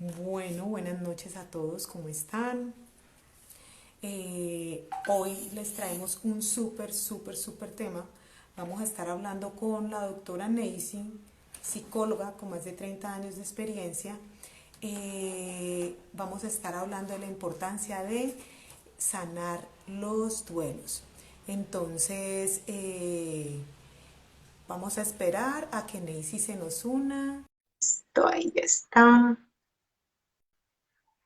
Bueno, buenas noches a todos, ¿cómo están? Hoy les traemos un súper tema. Vamos a estar hablando con la doctora Neisy, psicóloga con más de 30 años de experiencia. Vamos a estar hablando de la importancia de sanar los duelos. Entonces, vamos a esperar a que Neisy se nos una. Ahí ya está.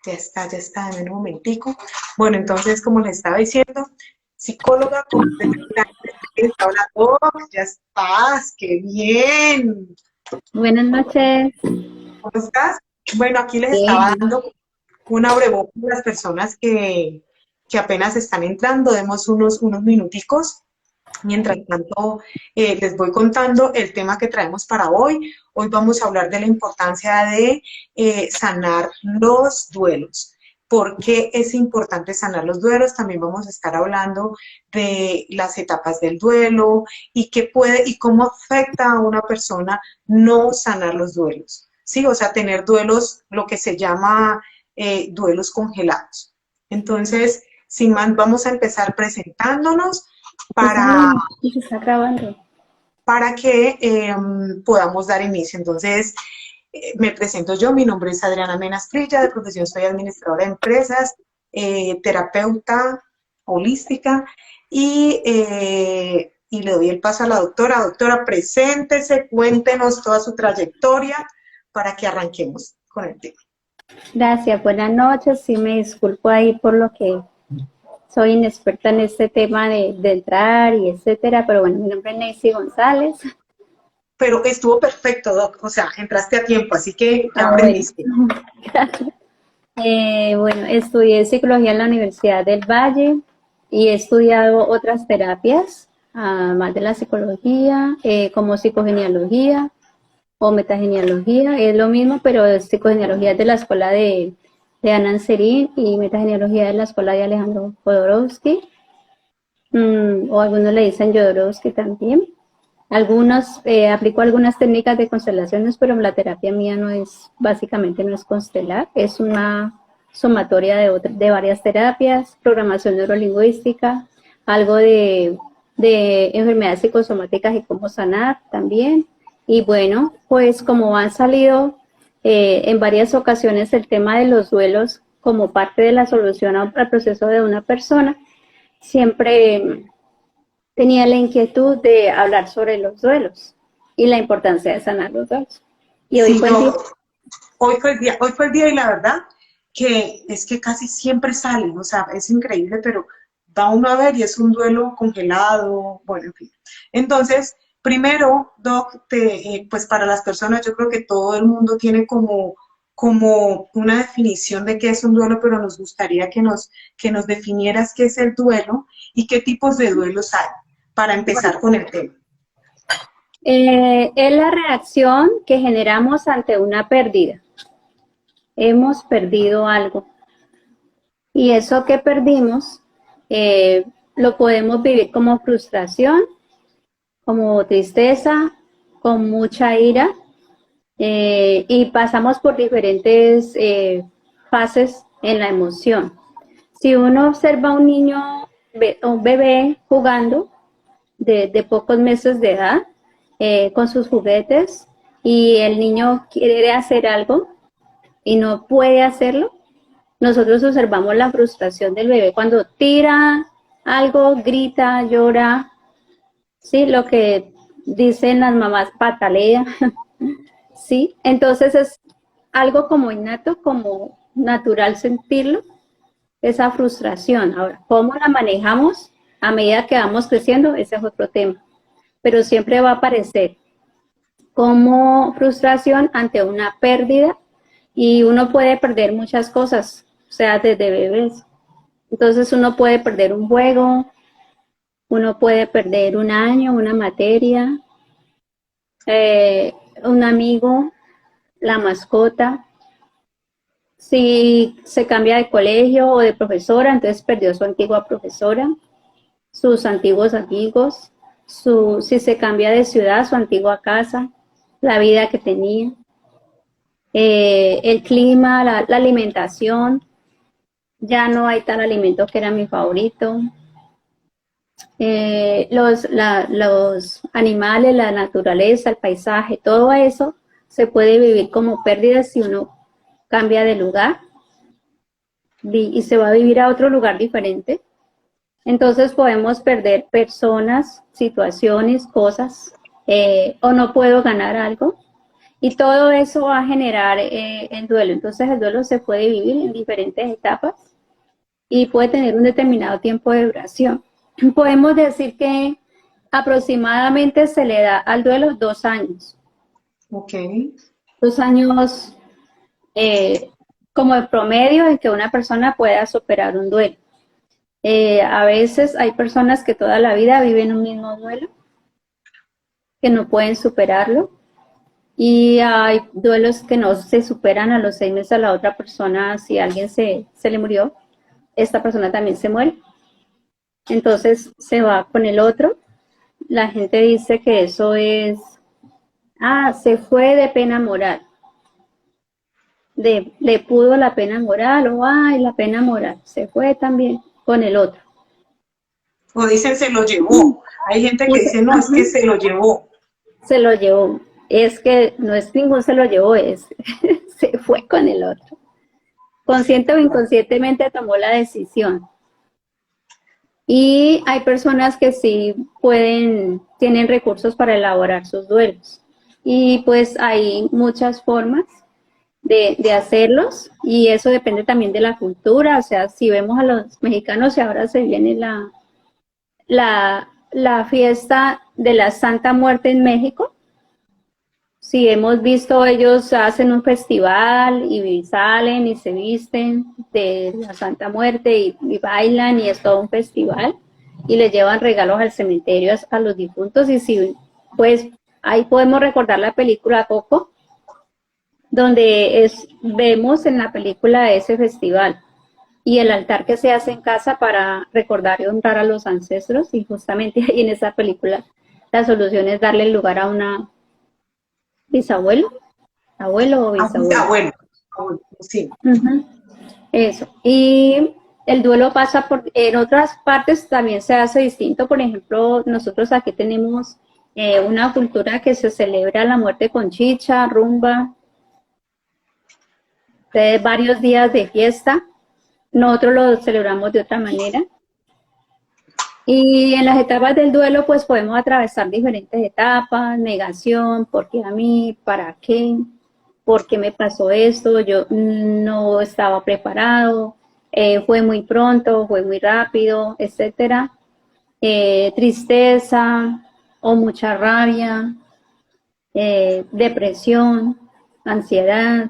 Ya está, en un momentico. Bueno, entonces, como les estaba diciendo, psicóloga con 30 años de experiencia. Hola, Doc, ya estás, qué bien. Buenas noches. ¿Cómo estás? Bueno, aquí les estaba Bien. dando un abrebocas a las personas que apenas están entrando. Demos unos minuticos. Mientras tanto, les voy contando el tema que traemos para hoy. Hoy vamos a hablar de la importancia de sanar los duelos. ¿Por qué es importante sanar los duelos? También vamos a estar hablando de las etapas del duelo y qué puede y cómo afecta a una persona no sanar los duelos. Sí, o sea, tener duelos, lo que se llama duelos congelados. Entonces, sin más, vamos a empezar presentándonos Está para, bien, y se está grabando. para que podamos dar inicio. Entonces, me presento yo, mi nombre es Adriana Menas Frilla, de profesión soy administradora de empresas, terapeuta holística y le doy el paso a la doctora. Doctora, preséntese, cuéntenos toda su trayectoria para que arranquemos con el tema. Gracias, buenas noches. Sí, me disculpo ahí por lo que soy inexperta en este tema de entrar y etcétera, pero bueno, mi nombre es Neisy González. Pero estuvo perfecto, Doc, o sea, entraste a tiempo, así que ya Bueno, aprendiste. bueno, estudié psicología en la Universidad del Valle y he estudiado otras terapias, más de la psicología, como psicogenealogía o metagenealogía, es lo mismo, pero psicogenealogía es de la escuela de Anand Serin y metagenealogía de la escuela de Alejandro Jodorowsky, o algunos le dicen Jodorowsky también. Algunos, aplico algunas técnicas de constelaciones, pero la terapia mía no es, básicamente no es constelar, es una sumatoria de varias terapias, programación neurolingüística, algo de enfermedades psicosomáticas y cómo sanar también. Y bueno, pues como han salido en varias ocasiones el tema de los duelos como parte de la solución al proceso de una persona, siempre tenía la inquietud de hablar sobre los duelos y la importancia de sanar los duelos. Y hoy Sí, fue el día. Doc, hoy fue el día y la verdad que es que casi siempre salen, o sea, es increíble, pero va uno a ver y es un duelo congelado, bueno, en fin. Entonces, primero, Doc, pues para las personas yo creo que todo el mundo tiene como una definición de qué es un duelo, pero nos gustaría que nos definieras qué es el duelo y qué tipos de duelos hay, para empezar con el tema. Es la reacción que generamos ante una pérdida. Hemos perdido algo. Y eso que perdimos lo podemos vivir como frustración, como tristeza, con mucha ira, y pasamos por diferentes fases en la emoción. Si uno observa a un niño, un bebé jugando de pocos meses de edad con sus juguetes y el niño quiere hacer algo y no puede hacerlo, nosotros observamos la frustración del bebé cuando tira algo, grita, llora, sí, lo que dicen las mamás, patalea. Sí, entonces es algo como innato, como natural sentirlo, esa frustración. Ahora, ¿cómo la manejamos a medida que vamos creciendo? Ese es otro tema, pero siempre va a aparecer como frustración ante una pérdida y uno puede perder muchas cosas, o sea, desde bebés. Entonces uno puede perder un juego, uno puede perder un año, una materia, un amigo, la mascota. Si se cambia de colegio o de profesora, entonces perdió su antigua profesora, sus antiguos amigos, si se cambia de ciudad, su antigua casa, la vida que tenía. el clima, la alimentación, ya no hay tal alimento que era mi favorito. Los animales, la naturaleza, el paisaje, todo eso se puede vivir como pérdida si uno cambia de lugar y se va a vivir a otro lugar diferente. Entonces podemos perder personas, situaciones, cosas, o no puedo ganar algo. Y todo eso va a generar el duelo. Entonces el duelo se puede vivir en diferentes etapas y puede tener un determinado tiempo de duración. Podemos decir que aproximadamente se le da al duelo 2 años. Ok. 2 años como el promedio en que una persona pueda superar un duelo. A veces hay personas que toda la vida viven un mismo duelo, que no pueden superarlo. Y hay duelos que no se superan a los 6 meses a la otra persona. Si alguien se le murió, esta persona también se muere. Entonces se va con el otro. La gente dice que eso es, se fue de pena moral. Le pudo la pena moral o, la pena moral. Se fue también con el otro. O dicen se lo llevó. Hay gente que dice, no, es que se lo llevó. Se lo llevó. Es que no es ningún se lo llevó, es se fue con el otro. Consciente o inconscientemente tomó la decisión. Y hay personas que sí tienen recursos para elaborar sus duelos. Y pues hay muchas formas de hacerlos y eso depende también de la cultura. O sea, si vemos a los mexicanos y ahora se viene la fiesta de la Santa Muerte en México, si hemos visto, ellos hacen un festival y salen y se visten de la Santa Muerte y bailan y es todo un festival y le llevan regalos al cementerio a los difuntos. Y si, pues ahí podemos recordar la película Coco, donde vemos en la película ese festival y el altar que se hace en casa para recordar y honrar a los ancestros, y justamente ahí en esa película la solución es darle lugar a una bisabuelo, abuelo o bisabuelo. Abuelo, sí. Eso. Y el duelo pasa en otras partes también se hace distinto. Por ejemplo, nosotros aquí tenemos una cultura que se celebra la muerte con chicha, rumba, varios días de fiesta. Nosotros lo celebramos de otra manera. Y en las etapas del duelo, pues podemos atravesar diferentes etapas: negación, ¿por qué a mí? ¿Para qué? ¿Por qué me pasó esto? Yo no estaba preparado, fue muy pronto, fue muy rápido, etcétera. Tristeza o mucha rabia, depresión, ansiedad.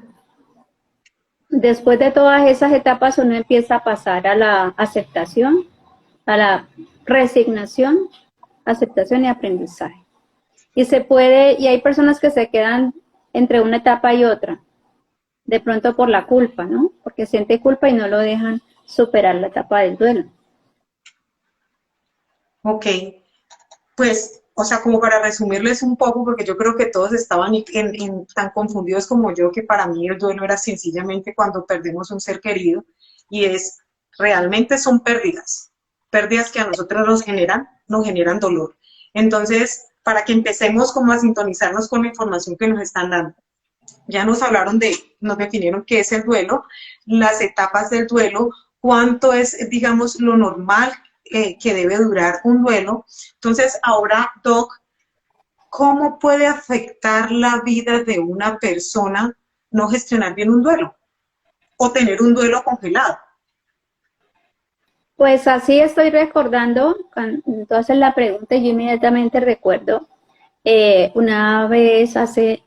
Después de todas esas etapas, uno empieza a pasar a la aceptación, a la resignación, aceptación y aprendizaje. Y hay personas que se quedan entre una etapa y otra, de pronto por la culpa, ¿no? Porque siente culpa y no lo dejan superar la etapa del duelo. Ok, pues, o sea, como para resumirles un poco, porque yo creo que todos estaban tan confundidos como yo, que para mí el duelo era sencillamente cuando perdemos un ser querido, y realmente son pérdidas que a nosotros nos generan dolor. Entonces, para que empecemos como a sintonizarnos con la información que nos están dando. Ya nos nos definieron qué es el duelo, las etapas del duelo, cuánto es, digamos, lo normal que debe durar un duelo. Entonces, ahora, Doc, ¿cómo puede afectar la vida de una persona no gestionar bien un duelo o tener un duelo congelado? Pues así estoy recordando, entonces la pregunta yo inmediatamente recuerdo una vez hace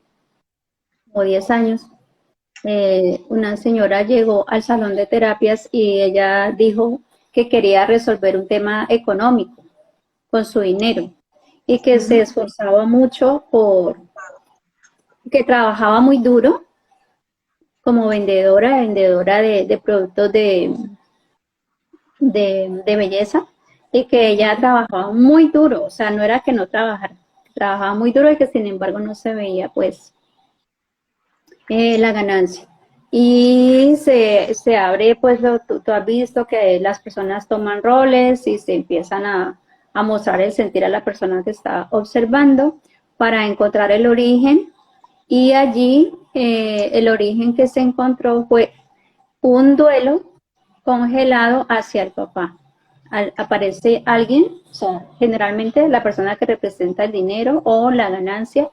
como 10 años, una señora llegó al salón de terapias y ella dijo que quería resolver un tema económico con su dinero y que se esforzaba mucho que trabajaba muy duro como vendedora de productos de belleza, y que ella trabajaba muy duro, o sea, no era que no trabajara, trabajaba muy duro y que sin embargo no se veía pues la ganancia. Y se abre, pues tú has visto que las personas toman roles y se empiezan a mostrar el sentir a la persona que está observando para encontrar el origen. Y allí el origen que se encontró fue un duelo congelado hacia el papá. Aparece alguien, o sea, generalmente la persona que representa el dinero o la ganancia,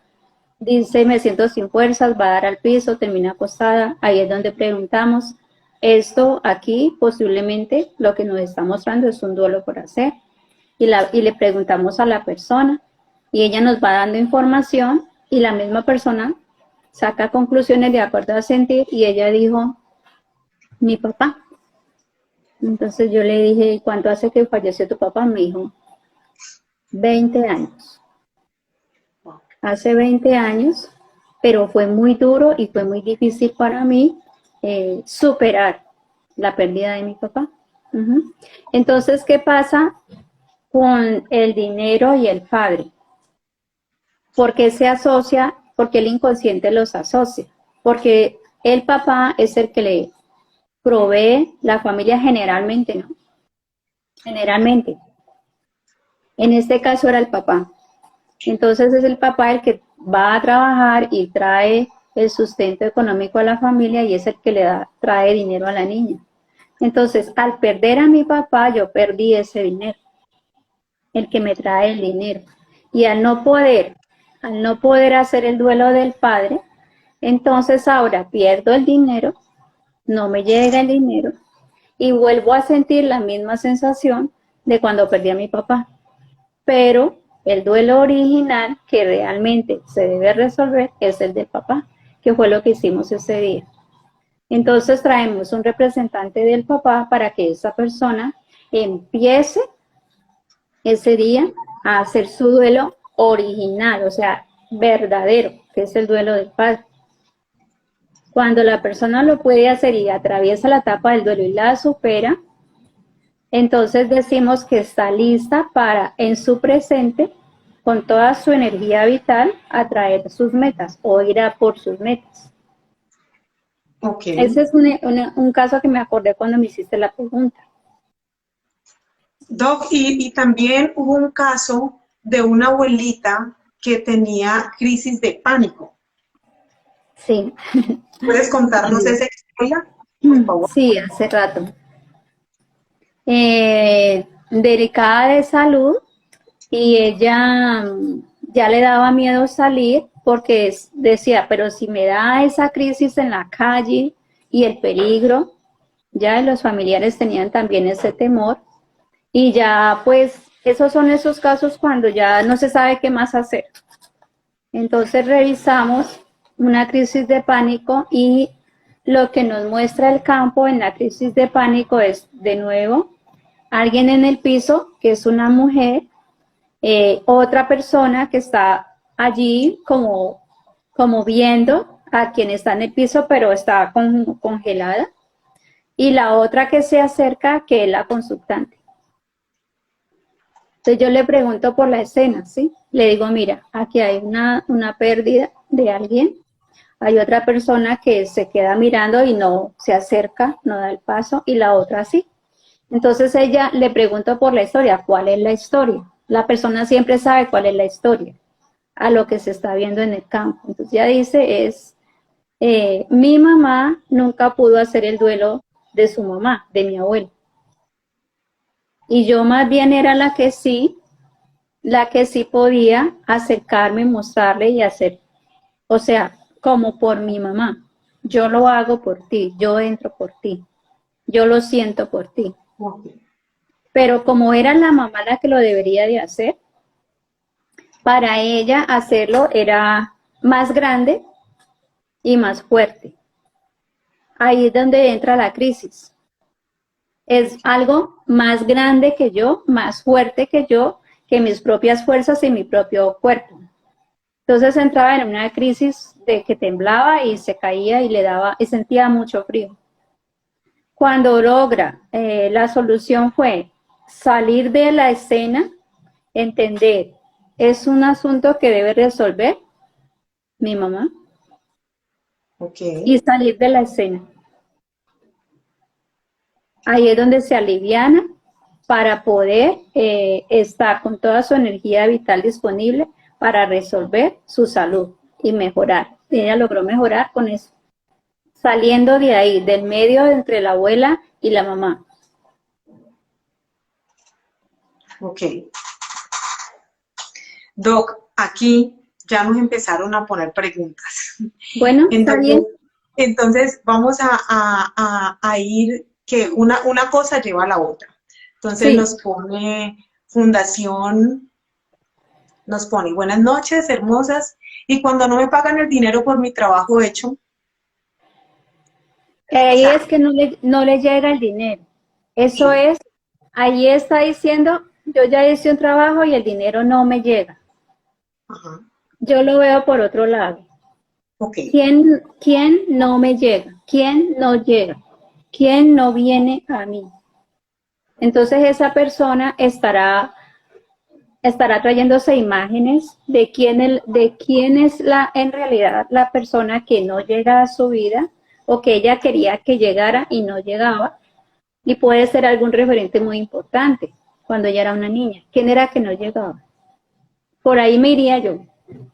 dice me siento sin fuerzas, va a dar al piso, termina acostada. Ahí es donde preguntamos, esto aquí posiblemente lo que nos está mostrando es un duelo por hacer. Y le preguntamos a la persona y ella nos va dando información y la misma persona saca conclusiones de acuerdo a sentir y ella dijo, mi papá. Entonces yo le dije, ¿cuánto hace que falleció tu papá? Me dijo, 20 años. Hace 20 años, pero fue muy duro y fue muy difícil para mí superar la pérdida de mi papá. Entonces, ¿qué pasa con el dinero y el padre? ¿Por qué se asocia? Porque el inconsciente los asocia. Porque el papá es el que le provee la familia generalmente, ¿no? Generalmente. En este caso era el papá. Entonces es el papá el que va a trabajar y trae el sustento económico a la familia y es el que trae dinero a la niña. Entonces, al perder a mi papá, yo perdí ese dinero, el que me trae el dinero. Y al no poder hacer el duelo del padre, entonces ahora pierdo el dinero, no me llega el dinero y vuelvo a sentir la misma sensación de cuando perdí a mi papá. Pero el duelo original que realmente se debe resolver es el del papá, que fue lo que hicimos ese día. Entonces traemos un representante del papá para que esa persona empiece ese día a hacer su duelo original, o sea, verdadero, que es el duelo del padre. Cuando la persona lo puede hacer y atraviesa la etapa del duelo y la supera, entonces decimos que está lista para en su presente, con toda su energía vital, atraer sus metas o ir a por sus metas. Ok. Ese es un caso que me acordé cuando me hiciste la pregunta. Doc, y también hubo un caso de una abuelita que tenía crisis de pánico. Sí. ¿Puedes contarnos esa historia, por favor? Sí, hace rato. Delicada de salud y ella ya le daba miedo salir porque decía, pero si me da esa crisis en la calle y el peligro, ya los familiares tenían también ese temor y ya pues esos son esos casos cuando ya no se sabe qué más hacer. Entonces revisamos una crisis de pánico y lo que nos muestra el campo en la crisis de pánico es de nuevo alguien en el piso, que es una mujer, otra persona que está allí como viendo a quien está en el piso, pero está congelada, y la otra que se acerca, que es la consultante. Entonces yo le pregunto por la escena, ¿sí? Le digo, mira, aquí hay una pérdida de alguien, hay otra persona que se queda mirando y no se acerca, no da el paso, y la otra sí. Entonces ella le pregunto por la historia, ¿cuál es la historia? La persona siempre sabe cuál es la historia a lo que se está viendo en el campo. Entonces ya dice mi mamá nunca pudo hacer el duelo de su mamá, de mi abuelo. Y yo más bien era la que sí podía acercarme, mostrarle y hacer, o sea, como por mi mamá. Yo lo hago por ti, yo entro por ti, yo lo siento por ti. Okay. Pero como era la mamá la que lo debería de hacer, para ella hacerlo era más grande y más fuerte. Ahí es donde entra la crisis. Es algo más grande que yo, más fuerte que yo, que mis propias fuerzas y mi propio cuerpo. Entonces entraba en una crisis de que temblaba y se caía y le daba y sentía mucho frío. Cuando logra, la solución fue salir de la escena, entender, es un asunto que debe resolver mi mamá. Ok, y salir de la escena. Ahí es donde se aliviana para poder estar con toda su energía vital disponible para resolver su salud y mejorar. Y ella logró mejorar con eso, saliendo de ahí, del medio entre la abuela y la mamá. ok. Doc, aquí ya nos empezaron a poner preguntas. Bueno, está Entonces, bien. entonces vamos a ir que una cosa lleva a la otra. Entonces Sí, nos pone Fundación, nos pone buenas noches, hermosas, y cuando no me pagan el dinero por mi trabajo hecho, o ahí sea, es que no le llega el dinero. Eso sí, es, ahí está diciendo, yo ya hice un trabajo y el dinero no me llega. ajá, Yo lo veo por otro lado. ok, ¿Quién no me llega? ¿Quién no llega? ¿Quién no viene a mí? Entonces esa persona estará trayéndose imágenes de quién es en realidad la persona que no llega a su vida o que ella quería que llegara y no llegaba. Y puede ser algún referente muy importante cuando ella era una niña. ¿Quién era que no llegaba? Por ahí me iría yo.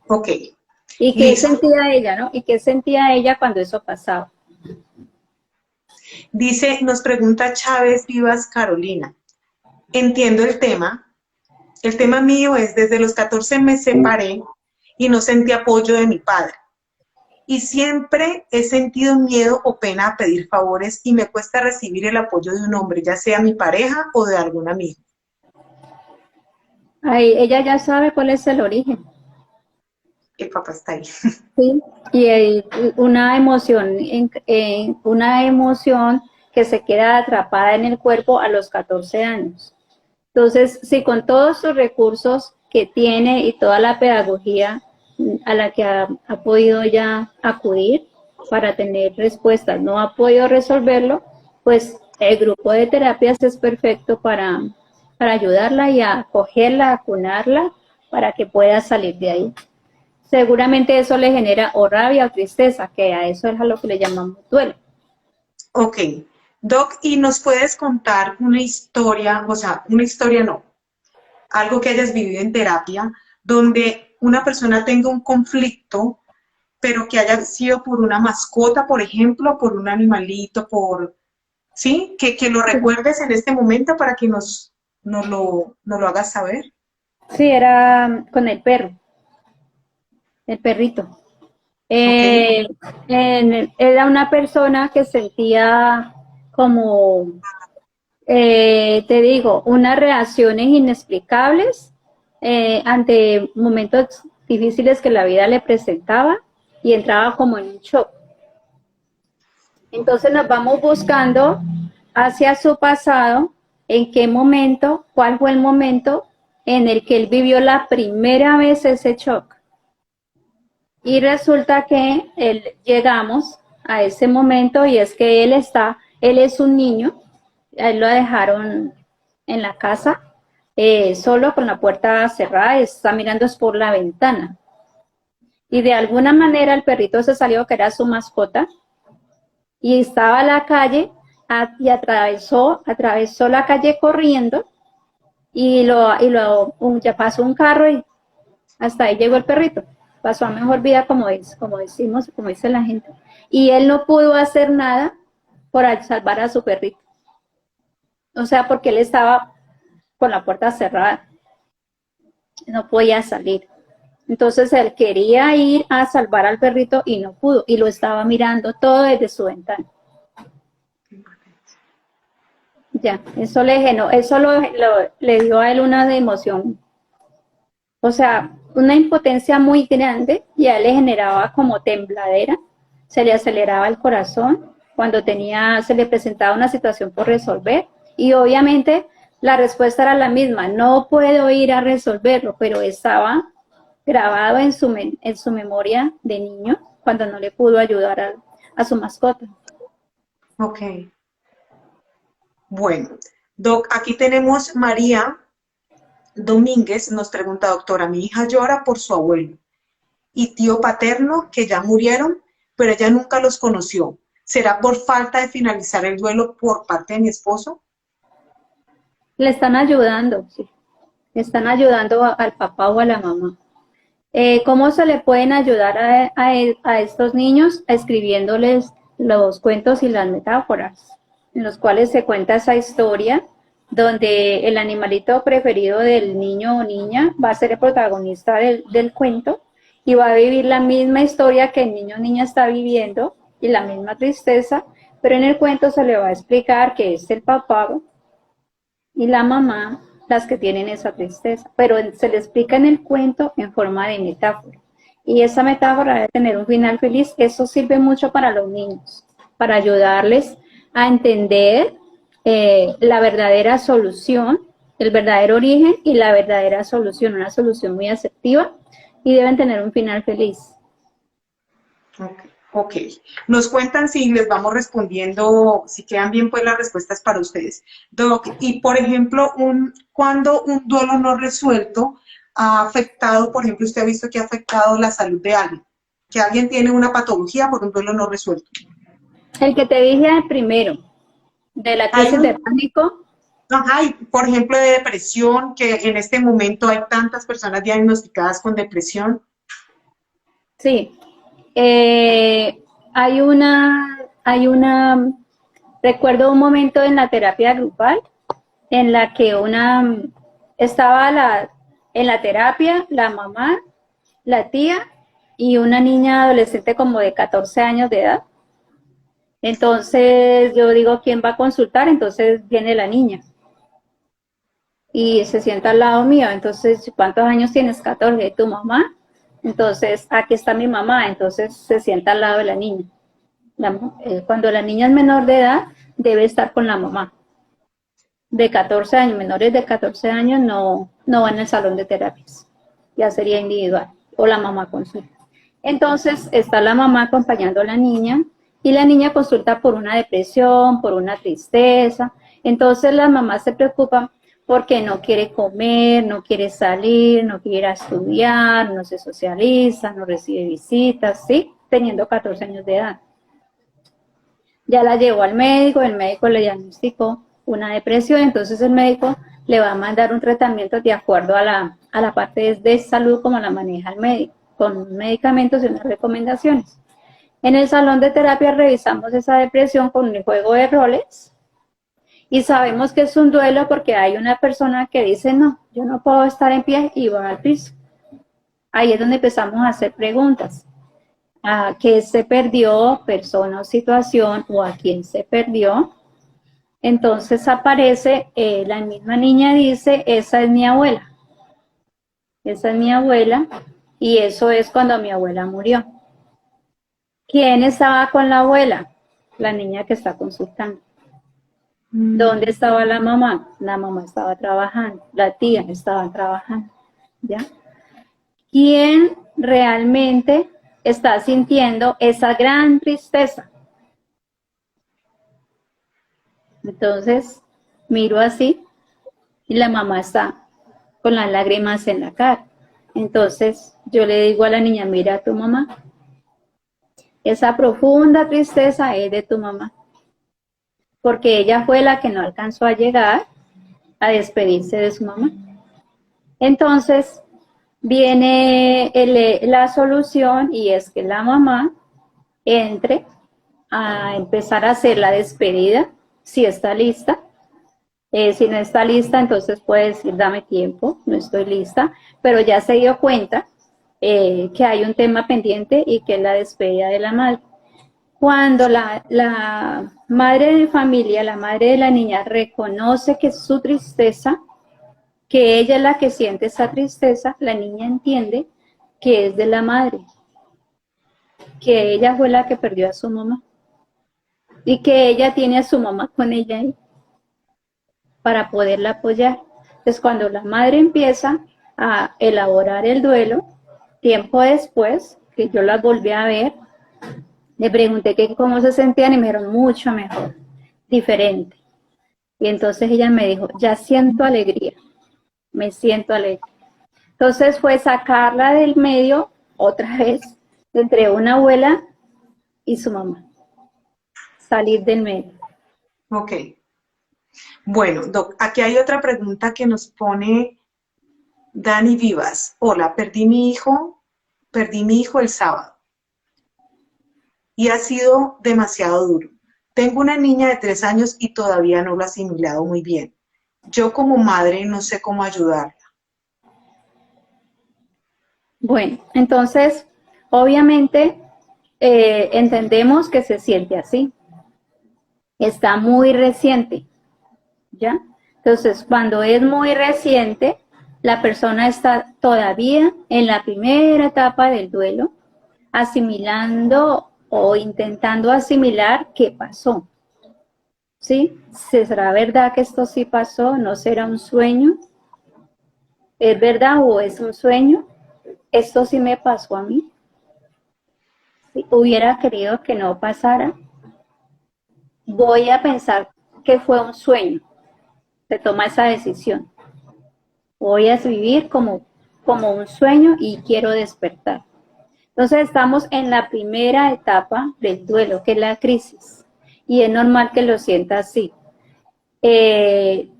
ok, ¿Y qué listo. sentía ella, no? ¿Y qué sentía ella cuando eso pasaba? Dice, nos pregunta Chávez Vivas Carolina, entiendo el tema. El tema mío es, desde los 14 me separé y no sentí apoyo de mi padre. Y siempre he sentido miedo o pena a pedir favores y me cuesta recibir el apoyo de un hombre, ya sea mi pareja o de algún amigo. Ahí, ella ya sabe cuál es el origen. El papá está ahí. Sí, y hay una emoción que se queda atrapada en el cuerpo a los 14 años. Entonces, si con todos sus recursos que tiene y toda la pedagogía a la que ha podido ya acudir para tener respuestas, no ha podido resolverlo, pues el grupo de terapias es perfecto para ayudarla y a acogerla, a acunarla para que pueda salir de ahí. Seguramente eso le genera o rabia o tristeza, que a eso es a lo que le llamamos duelo. Ok, Doc, ¿y nos puedes contar una historia, o sea, una historia no, algo que hayas vivido en terapia, donde una persona tenga un conflicto, pero que haya sido por una mascota, por ejemplo, por un animalito, por, ¿sí? Que lo recuerdes en este momento para que nos lo hagas saber. Sí, era con el perrito. Ok, Eh, era una persona que sentía como, te digo, unas reacciones inexplicables ante momentos difíciles que la vida le presentaba y entraba como en un shock. Entonces nos vamos buscando hacia su pasado, en qué momento, cuál fue el momento en el que él vivió la primera vez ese shock. Y resulta que llegamos a ese momento y es que él es un niño, a él lo dejaron en la casa, solo con la puerta cerrada, está mirando por la ventana. Y de alguna manera el perrito se salió, que era su mascota, y estaba a la calle y atravesó la calle corriendo ya pasó un carro y hasta ahí llegó el perrito. Pasó a mejor vida, como decimos, como dice la gente. Y él no pudo hacer nada por salvar a su perrito. O sea, porque él estaba con la puerta cerrada, no podía salir. Entonces él quería ir a salvar al perrito y no pudo, y lo estaba mirando todo desde su ventana. Ya, eso le dio a él una emoción, o sea, una impotencia muy grande y a él le generaba como tembladera, se le aceleraba el corazón cuando se le presentaba una situación por resolver y obviamente la respuesta era la misma, no puedo ir a resolverlo, pero estaba grabado en su memoria de niño cuando no le pudo ayudar a su mascota. ok. Bueno, Doc, aquí tenemos María Domínguez, nos pregunta, doctora, mi hija llora por su abuelo y tío paterno que ya murieron, pero ella nunca los conoció. ¿Será por falta de finalizar el duelo por parte de mi esposo? Le están ayudando, sí. Le están ayudando al papá o a la mamá. ¿Cómo se le pueden ayudar a estos niños? Escribiéndoles los cuentos y las metáforas, en los cuales se cuenta esa historia, donde el animalito preferido del niño o niña va a ser el protagonista del cuento y va a vivir la misma historia que el niño o niña está viviendo y la misma tristeza, pero en el cuento se le va a explicar que es el papá y la mamá las que tienen esa tristeza, pero se le explica en el cuento en forma de metáfora. Y esa metáfora debe tener un final feliz. Eso sirve mucho para los niños, para ayudarles a entender la verdadera solución, el verdadero origen y la verdadera solución, una solución muy asertiva, y deben tener un final feliz. Ok. Nos cuentan si les vamos respondiendo, si quedan bien pues las respuestas para ustedes. Doc, y por ejemplo, cuando un duelo no resuelto ha afectado, por ejemplo, usted ha visto que ha afectado la salud de alguien, que alguien tiene una patología por un duelo no resuelto. El que te dije primero, de la crisis de pánico. Ajá, y por ejemplo de depresión, que en este momento hay tantas personas diagnosticadas con depresión. Sí, recuerdo un momento en la terapia grupal en la que estaba en la terapia la mamá, la tía y una niña adolescente como de 14 años de edad. Entonces yo digo, ¿quién va a consultar? Entonces viene la niña y se sienta al lado mío. Entonces, ¿cuántos años tienes? 14. ¿Tu mamá? Entonces, aquí está mi mamá, entonces se sienta al lado de la niña. Cuando la niña es menor de edad, debe estar con la mamá. De 14 años, menores de 14 años no van al salón de terapias, ya sería individual, o la mamá consulta. Entonces, está la mamá acompañando a la niña, y la niña consulta por una depresión, por una tristeza. Entonces, las mamás se preocupan porque no quiere comer, no quiere salir, no quiere ir a estudiar, no se socializa, no recibe visitas, ¿sí? Teniendo 14 años de edad. Ya la llevó al médico, el médico le diagnosticó una depresión, entonces el médico le va a mandar un tratamiento de acuerdo a la parte de salud como la maneja el médico, con medicamentos y unas recomendaciones. En el salón de terapia revisamos esa depresión con el juego de roles, y sabemos que es un duelo porque hay una persona que dice, no, yo no puedo estar en pie, y va al piso. Ahí es donde empezamos a hacer preguntas. ¿A qué se perdió, persona o situación, o a quién se perdió? Entonces aparece, la misma niña dice, esa es mi abuela. Esa es mi abuela, y eso es cuando mi abuela murió. ¿Quién estaba con la abuela? La niña que está consultando. ¿Dónde estaba la mamá? La mamá estaba trabajando, la tía estaba trabajando, ¿ya? ¿Quién realmente está sintiendo esa gran tristeza? Entonces, miro así y la mamá está con las lágrimas en la cara. Entonces, yo le digo a la niña, mira a tu mamá. Esa profunda tristeza es de tu mamá, porque ella fue la que no alcanzó a llegar a despedirse de su mamá. Entonces, viene la solución, y es que la mamá entre a empezar a hacer la despedida, si está lista. Si no está lista, entonces puede decir, dame tiempo, no estoy lista, pero ya se dio cuenta que hay un tema pendiente, y que es la despedida de la madre. Cuando la madre de familia, la madre de la niña, reconoce que su tristeza, que ella es la que siente esa tristeza, la niña entiende que es de la madre, que ella fue la que perdió a su mamá, y que ella tiene a su mamá con ella ahí para poderla apoyar. Entonces, cuando la madre empieza a elaborar el duelo, tiempo después, que yo la volví a ver, le pregunté que cómo se sentían, y me dijeron mucho mejor, diferente. Y entonces ella me dijo, ya siento alegría, me siento alegre. Entonces fue sacarla del medio otra vez, entre una abuela y su mamá. Salir del medio. Ok. Bueno, Doc, aquí hay otra pregunta que nos pone Dani Vivas. Hola, perdí mi hijo el sábado y ha sido demasiado duro. Tengo una niña de 3 años y todavía no lo ha asimilado muy bien. Yo como madre no sé cómo ayudarla. Bueno, entonces, obviamente, entendemos que se siente así. Está muy reciente, ¿ya? Entonces, cuando es muy reciente, la persona está todavía en la primera etapa del duelo, asimilando o intentando asimilar qué pasó. ¿Sí? ¿Será verdad que esto sí pasó? ¿No será un sueño? ¿Es verdad o es un sueño? ¿Esto sí me pasó a mí? ¿Sí? ¿Hubiera querido que no pasara? Voy a pensar que fue un sueño. Se toma esa decisión. Voy a vivir como un sueño y quiero despertar. Entonces estamos en la primera etapa del duelo, que es la crisis. Y es normal que lo sienta así.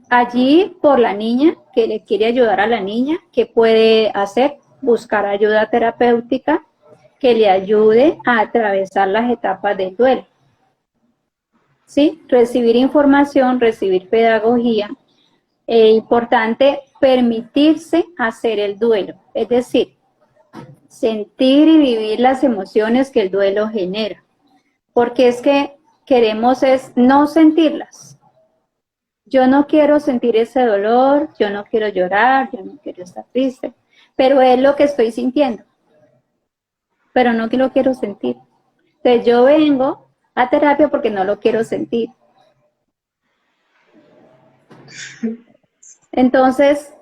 Allí por la niña, que le quiere ayudar a la niña, ¿qué puede hacer? Buscar ayuda terapéutica que le ayude a atravesar las etapas del duelo. ¿Sí? Recibir información, recibir pedagogía. Importante permitirse hacer el duelo, es decir, sentir y vivir las emociones que el duelo genera, porque es que queremos es no sentirlas. Yo no quiero sentir ese dolor, yo no quiero llorar, yo no quiero estar triste, pero es lo que estoy sintiendo, pero no que lo quiero sentir. Entonces yo vengo a terapia porque no lo quiero sentir. Entonces,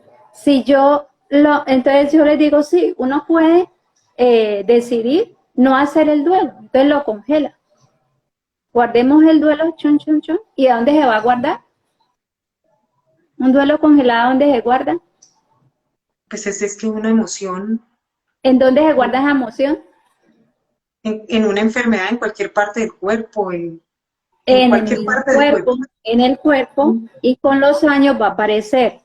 entonces yo les digo, sí, uno puede decidir no hacer el duelo, entonces lo congela. Guardemos el duelo, chun, chun, chun, ¿y a dónde se va a guardar? Un duelo congelado, ¿dónde se guarda? Pues es que una emoción ¿En dónde se guarda esa emoción? en una enfermedad en cualquier parte del cuerpo, en En el cualquier mismo parte del cuerpo, cuerpo. en el cuerpo, y con los años va a aparecer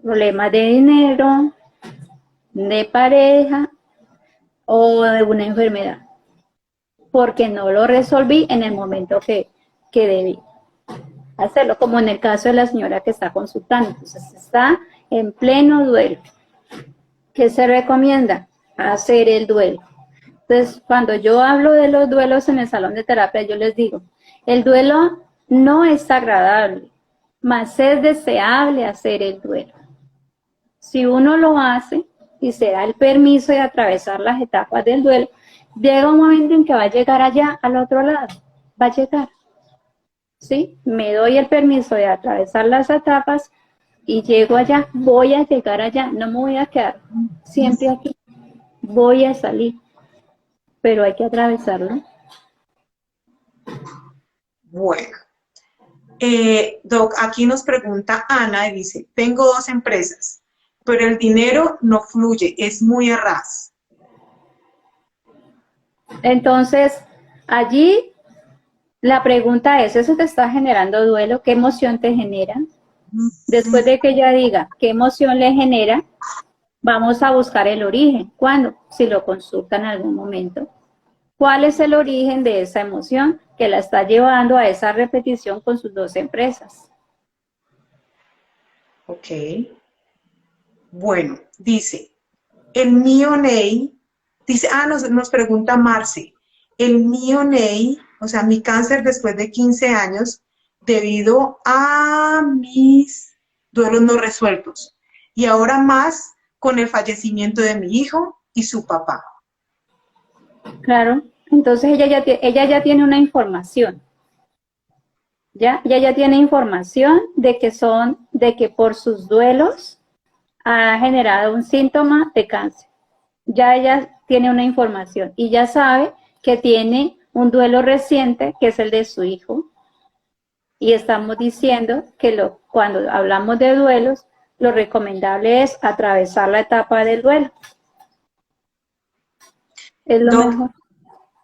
problemas de dinero, de pareja o de una enfermedad, porque no lo resolví en el momento que debí hacerlo, como en el caso de la señora que está consultando. Entonces está en pleno duelo. ¿Qué se recomienda? Hacer el duelo. Entonces, cuando yo hablo de los duelos en el salón de terapia, yo les digo, el duelo no es agradable, mas es deseable hacer el duelo. Si uno lo hace y se da el permiso de atravesar las etapas del duelo, llega un momento en que va a llegar allá, al otro lado, va a llegar. ¿Sí? Me doy el permiso de atravesar las etapas y llego allá, voy a llegar allá, no me voy a quedar siempre aquí, voy a salir, pero hay que atravesarlo. Bueno, Doc, aquí nos pregunta Ana y dice, tengo 2 empresas, pero el dinero no fluye, es muy a ras. Entonces, allí la pregunta es, ¿eso te está generando duelo? ¿Qué emoción te genera? Después de que ella diga qué emoción le genera, vamos a buscar el origen. ¿Cuándo? Si lo consulta en algún momento. ¿Cuál es el origen de esa emoción que la está llevando a esa repetición con sus 2 empresas? Ok. Bueno, dice, el mío Ney, dice, nos pregunta Marce, el mío Ney, o sea, mi cáncer después de 15 años, debido a mis duelos no resueltos. Y ahora más con el fallecimiento de mi hijo y su papá. Claro, entonces ella ya tiene una información. ¿Ya? Ella ya tiene información de que por sus duelos ha generado un síntoma de cáncer. Ya ella tiene una información y ya sabe que tiene un duelo reciente, que es el de su hijo. Y estamos diciendo que cuando hablamos de duelos, lo recomendable es atravesar la etapa del duelo. Es lo Doc, mejor.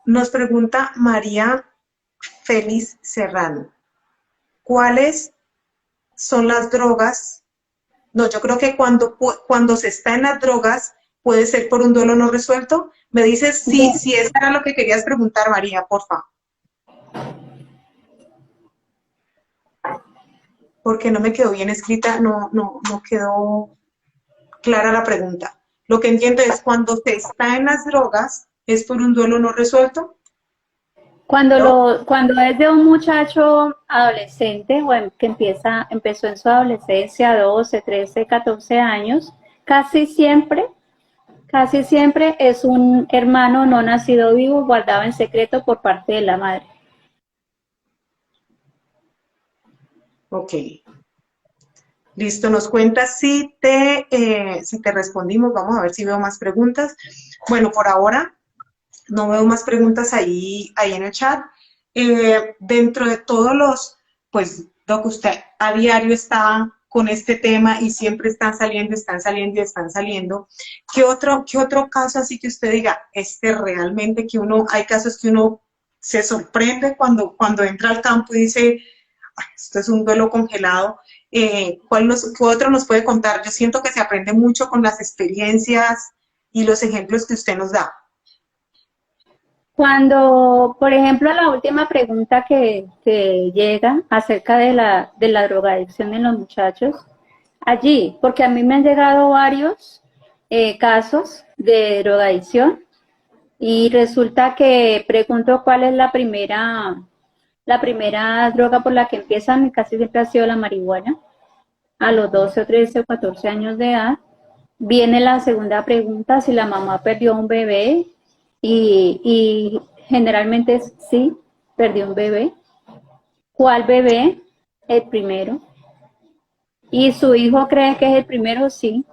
Nos pregunta María Félix Serrano, ¿cuáles son las drogas? No, yo creo que cuando se está en las drogas puede ser por un duelo no resuelto. Me dices si eso era lo que querías preguntar, María, porfa. Porque no me quedó bien escrita, no quedó clara la pregunta. Lo que entiendo es cuando se está en las drogas, ¿es por un duelo no resuelto? Cuando es de un muchacho adolescente, bueno, que empezó en su adolescencia, 12, 13, 14 años, casi siempre es un hermano no nacido vivo guardado en secreto por parte de la madre. Ok. Listo, nos cuentas si te respondimos. Vamos a ver si veo más preguntas. Bueno, por ahora no veo más preguntas ahí en el chat. Dentro de todos los, pues, lo que usted a diario está con este tema y siempre están saliendo y están saliendo. ¿Qué otro caso así que usted diga, realmente hay casos que uno se sorprende cuando entra al campo y dice, esto es un duelo congelado? ¿Qué otro nos puede contar? Yo siento que se aprende mucho con las experiencias y los ejemplos que usted nos da. Cuando, por ejemplo, la última pregunta que llega acerca de la drogadicción en los muchachos, allí, porque a mí me han llegado varios casos de drogadicción y resulta que pregunto cuál es la primera droga por la que empiezan, casi siempre ha sido la marihuana, a los 12 o 13 o 14 años de edad. Viene la segunda pregunta, si la mamá perdió un bebé, y generalmente es sí, perdió un bebé. ¿Cuál bebé? El primero. ¿Y su hijo cree que es el primero? Sí.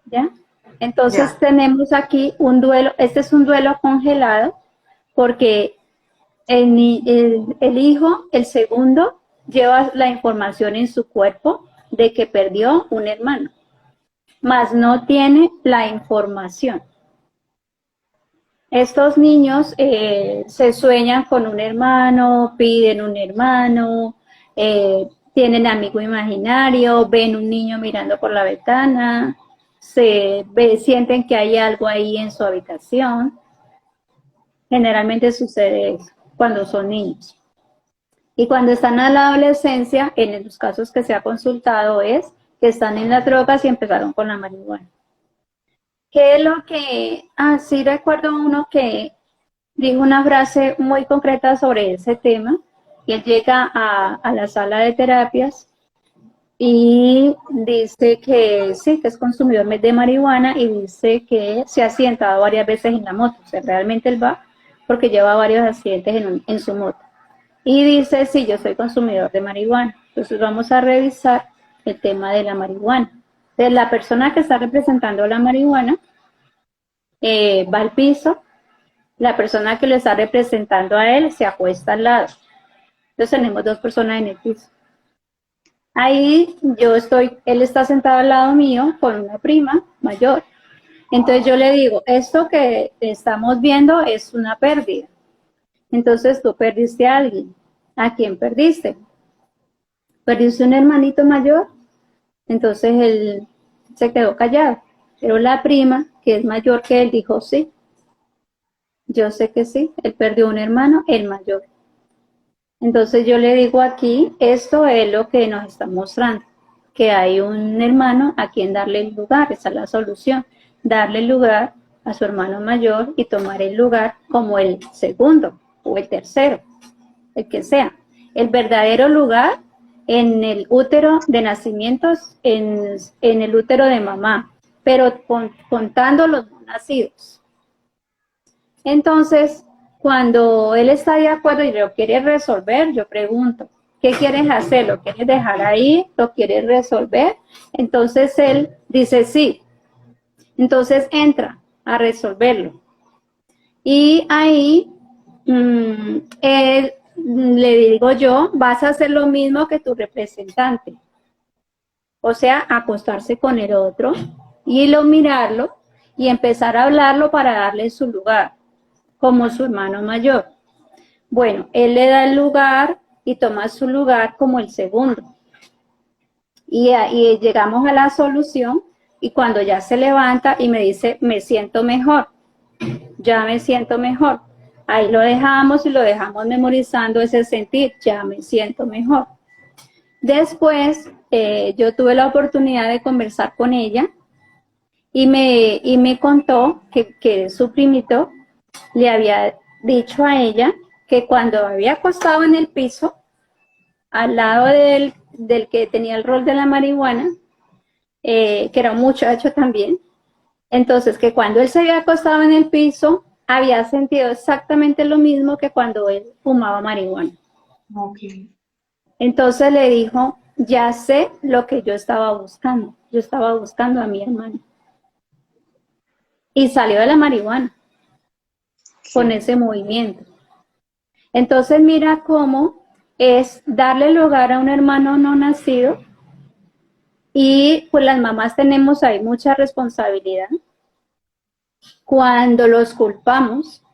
¿Ya? Entonces tenemos aquí un duelo, este es un duelo congelado, porque el hijo, el segundo, lleva la información en su cuerpo de que perdió un hermano, mas no tiene la información. Estos niños se sueñan con un hermano, piden un hermano, tienen amigo imaginario, ven un niño mirando por la ventana, sienten que hay algo ahí en su habitación. Generalmente sucede eso cuando son niños. Y cuando están en la adolescencia, en los casos que se ha consultado es que están en las drogas y empezaron con la marihuana. ¿Qué es lo que...? Sí recuerdo uno que dijo una frase muy concreta sobre ese tema, y él llega a la sala de terapias y dice que sí, que es consumidor de marihuana, y dice que se ha accidentado varias veces en la moto. O sea, realmente él va porque lleva varios accidentes en su moto. Y dice, sí, yo soy consumidor de marihuana. Entonces vamos a revisar el tema de la marihuana. Entonces, la persona que está representando la marihuana va al piso, la persona que lo está representando a él se acuesta al lado. Entonces tenemos dos personas en el piso. Ahí él está sentado al lado mío con una prima mayor. Entonces yo le digo, esto que estamos viendo es una pérdida. Entonces tú perdiste a alguien. ¿A quién perdiste? ¿Perdiste un hermanito mayor? Entonces él se quedó callado. Pero la prima, que es mayor que él, dijo sí. Yo sé que sí, él perdió un hermano, el mayor. Entonces yo le digo aquí, esto es lo que nos está mostrando, que hay un hermano a quien darle el lugar, esa es la solución, darle el lugar a su hermano mayor y tomar el lugar como el segundo o el tercero, el que sea. El verdadero lugar en el útero de nacimientos, en el útero de mamá, pero contando los no nacidos. Entonces, cuando él está de acuerdo y lo quiere resolver, yo pregunto, ¿qué quieres hacer? ¿Lo quieres dejar ahí? ¿Lo quieres resolver? Entonces él dice sí. Entonces entra a resolverlo. Y ahí le digo yo, vas a hacer lo mismo que tu representante. O sea, acostarse con el otro y mirarlo y empezar a hablarlo para darle su lugar, como su hermano mayor. Bueno, él le da el lugar y toma su lugar como el segundo. Y llegamos a la solución y cuando ya se levanta y me dice, me siento mejor, ya me siento mejor. Ahí lo dejamos y lo dejamos memorizando ese sentir, ya me siento mejor. Después, yo tuve la oportunidad de conversar con ella y me contó que su primito le había dicho a ella que cuando había acostado en el piso, al lado del que tenía el rol de la marihuana, que era un muchacho también, entonces que cuando él se había acostado en el piso, había sentido exactamente lo mismo que cuando él fumaba marihuana. Ok. Entonces le dijo, ya sé lo que yo estaba buscando a mi hermano. Y salió de la marihuana con Sí. ese movimiento. Entonces mira cómo es darle lugar a un hermano no nacido y pues las mamás tenemos ahí mucha responsabilidad. Cuando los culpamos,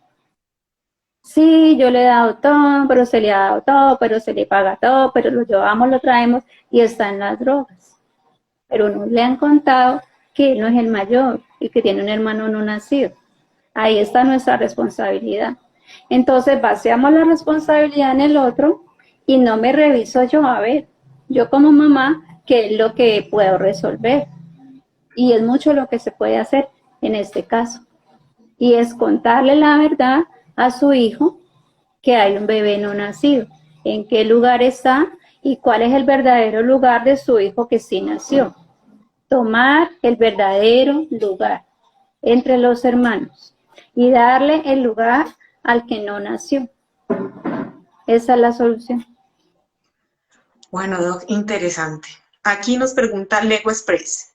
sí, yo le he dado todo, pero se le ha dado todo, pero se le paga todo, pero lo llevamos, lo traemos y está en las drogas. Pero no le han contado que él no es el mayor y que tiene un hermano no nacido. Ahí está nuestra responsabilidad. Entonces, vaciamos la responsabilidad en el otro y no me reviso yo, a ver, yo como mamá, qué es lo que puedo resolver. Y es mucho lo que se puede hacer en este caso. Y es contarle la verdad a su hijo que hay un bebé no nacido, en qué lugar está y cuál es el verdadero lugar de su hijo que sí nació. Tomar el verdadero lugar entre los hermanos y darle el lugar al que no nació. Esa es la solución. Bueno, Doc, interesante. Aquí nos pregunta Lego Express.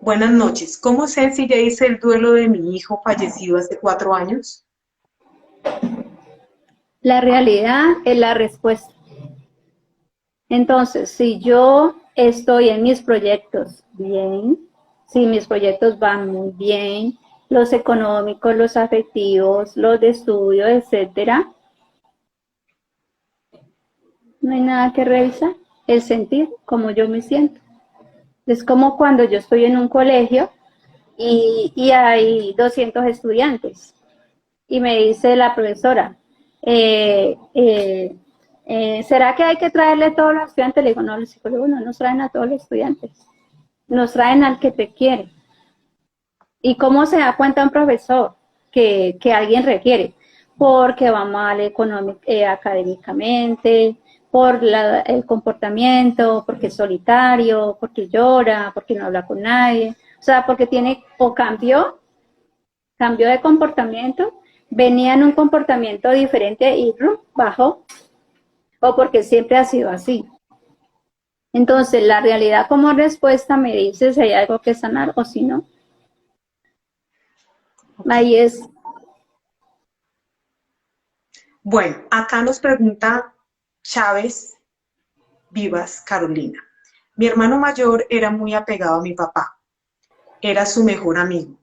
Buenas noches. ¿Cómo sé si ya hice el duelo de mi hijo fallecido hace 4 años? La realidad es la respuesta. Entonces, si yo estoy en mis proyectos bien, si mis proyectos van muy bien, los económicos, los afectivos, los de estudio, etcétera, no hay nada que revisar. El sentir, como yo me siento. Es como cuando yo estoy en un colegio y hay 200 estudiantes y me dice la profesora, ¿será que hay que traerle a todos los estudiantes? Le digo, no, los psicólogos no nos traen a todos los estudiantes, nos traen al que te quiere. ¿Y cómo se da cuenta un profesor que alguien requiere? Porque va mal académicamente, por el comportamiento, porque es solitario, porque llora, porque no habla con nadie. O sea, porque tiene o cambió de comportamiento, venía en un comportamiento diferente y bajó, o porque siempre ha sido así. Entonces, la realidad como respuesta me dice si hay algo que sanar o si no. Ahí es. Bueno, acá nos pregunta Chávez Vivas Carolina. Mi hermano mayor era muy apegado a mi papá. Era su mejor amigo.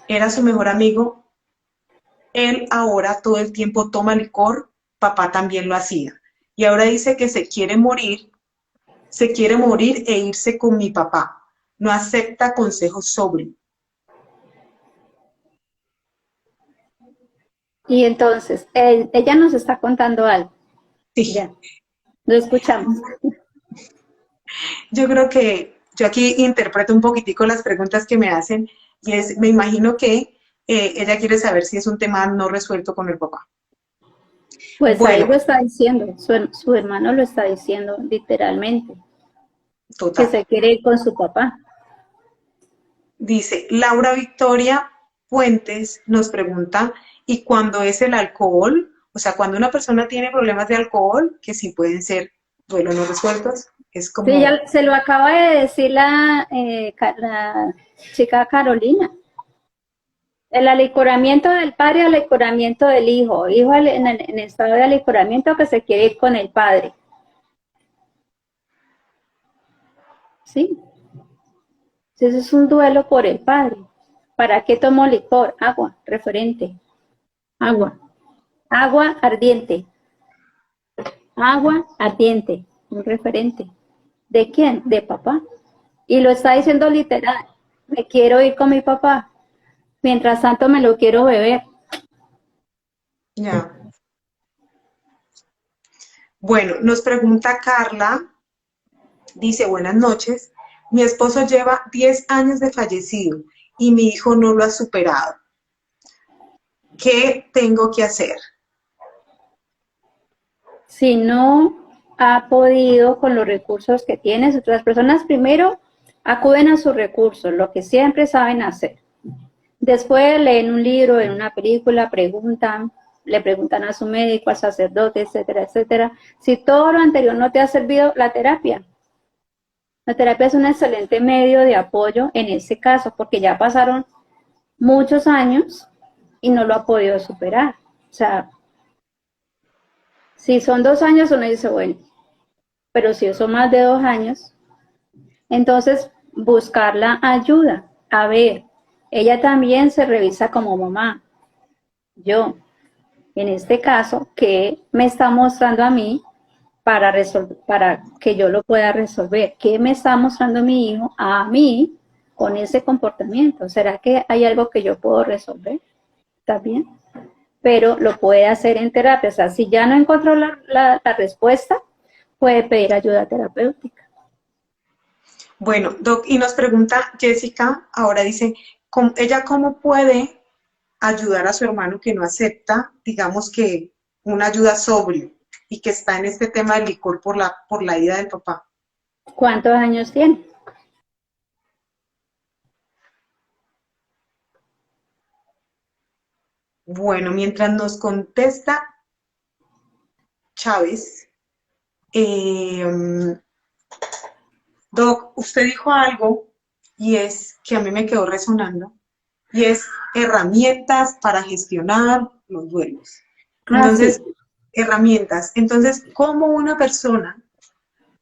Era su mejor amigo. Él ahora todo el tiempo toma licor. Papá también lo hacía. Y ahora dice que se quiere morir e irse con mi papá. No acepta consejos sobre. Y entonces, ella nos está contando algo. Sí, Ya, lo escuchamos. yo creo que yo aquí interpreto un poquitico las preguntas que me hacen y me imagino que ella quiere saber si es un tema no resuelto con el papá. Pues ahí Bueno, lo está diciendo, su hermano lo está diciendo literalmente, que total. se quiere ir con su papá. Dice Laura Victoria Puentes nos pregunta, ¿y cuándo es el alcohol? O sea, cuando una persona tiene problemas de alcohol, que sí pueden ser duelos no resueltos, es Sí, como, ya se lo acaba de decir la chica Carolina. El alicoramiento del padre, el alicoramiento del hijo. Hijo en estado de alicoramiento que se quiere ir con el padre. ¿Sí? Entonces es un duelo por el padre. ¿Para qué tomo licor? Agua, referente. Agua. Agua ardiente. Agua ardiente, un referente. ¿De quién? De papá. Y lo está diciendo literal. Me quiero ir con mi papá. Mientras tanto me lo quiero beber. Ya. Bueno, nos pregunta Carla, dice, buenas noches. Mi esposo lleva 10 años de fallecido y mi hijo no lo ha superado. ¿Qué tengo que hacer? Si no ha podido con los recursos que tienes, otras personas primero acuden a sus recursos, lo que siempre saben hacer. Después leen un libro, en una película, preguntan, le preguntan a su médico, al sacerdote, etcétera, etcétera. Si todo lo anterior no te ha servido, la terapia. La terapia es un excelente medio de apoyo en ese caso, porque ya pasaron muchos años y no lo ha podido superar. O sea, si son 2 años, uno dice, bueno, pero si son más de 2 años, entonces buscar la ayuda. A ver, ella también se revisa como mamá. Yo, en este caso, ¿qué me está mostrando a mí para que yo lo pueda resolver? ¿Qué me está mostrando mi hijo a mí con ese comportamiento? ¿Será que hay algo que yo puedo resolver? ¿Está bien? Pero lo puede hacer en terapia. O sea, si ya no encontró la respuesta, puede pedir ayuda terapéutica. Bueno, Doc, y nos pregunta Jessica, ahora dice, ¿ella cómo puede ayudar a su hermano que no acepta, digamos que una ayuda sobrio y que está en este tema del licor por la ida del papá? ¿Cuántos años tiene? Bueno, mientras nos contesta Chávez, Doc, usted dijo algo y es que a mí me quedó resonando y es herramientas para gestionar los duelos. Entonces, Sí. herramientas. Entonces, ¿cómo una persona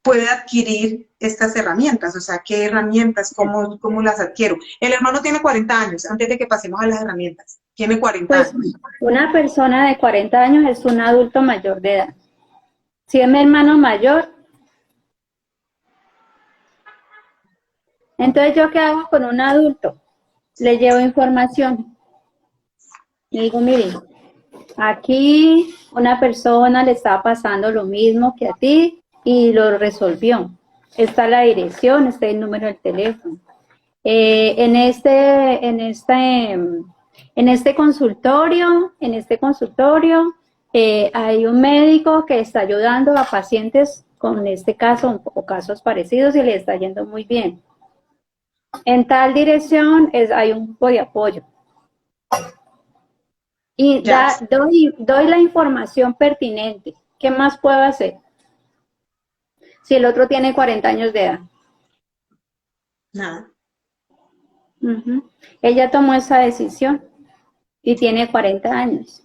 puede adquirir estas herramientas? O sea, ¿qué herramientas? ¿Cómo las adquiero? El hermano tiene 40 años, antes de que pasemos a las herramientas. Tiene 40 Pues años. una persona de 40 años es un adulto mayor de edad. Si es mi hermano mayor, entonces ¿yo qué hago con un adulto? Le llevo información. Y digo, mire, aquí una persona le está pasando lo mismo que a ti y lo resolvió. Está la dirección, está el número del teléfono. En este consultorio, hay un médico que está ayudando a pacientes con este caso o casos parecidos y le está yendo muy bien. En tal dirección hay un grupo de apoyo. Y doy la información pertinente. ¿Qué más puedo hacer? Si el otro tiene 40 años de edad. Nada. Ella tomó esa decisión y tiene 40 años.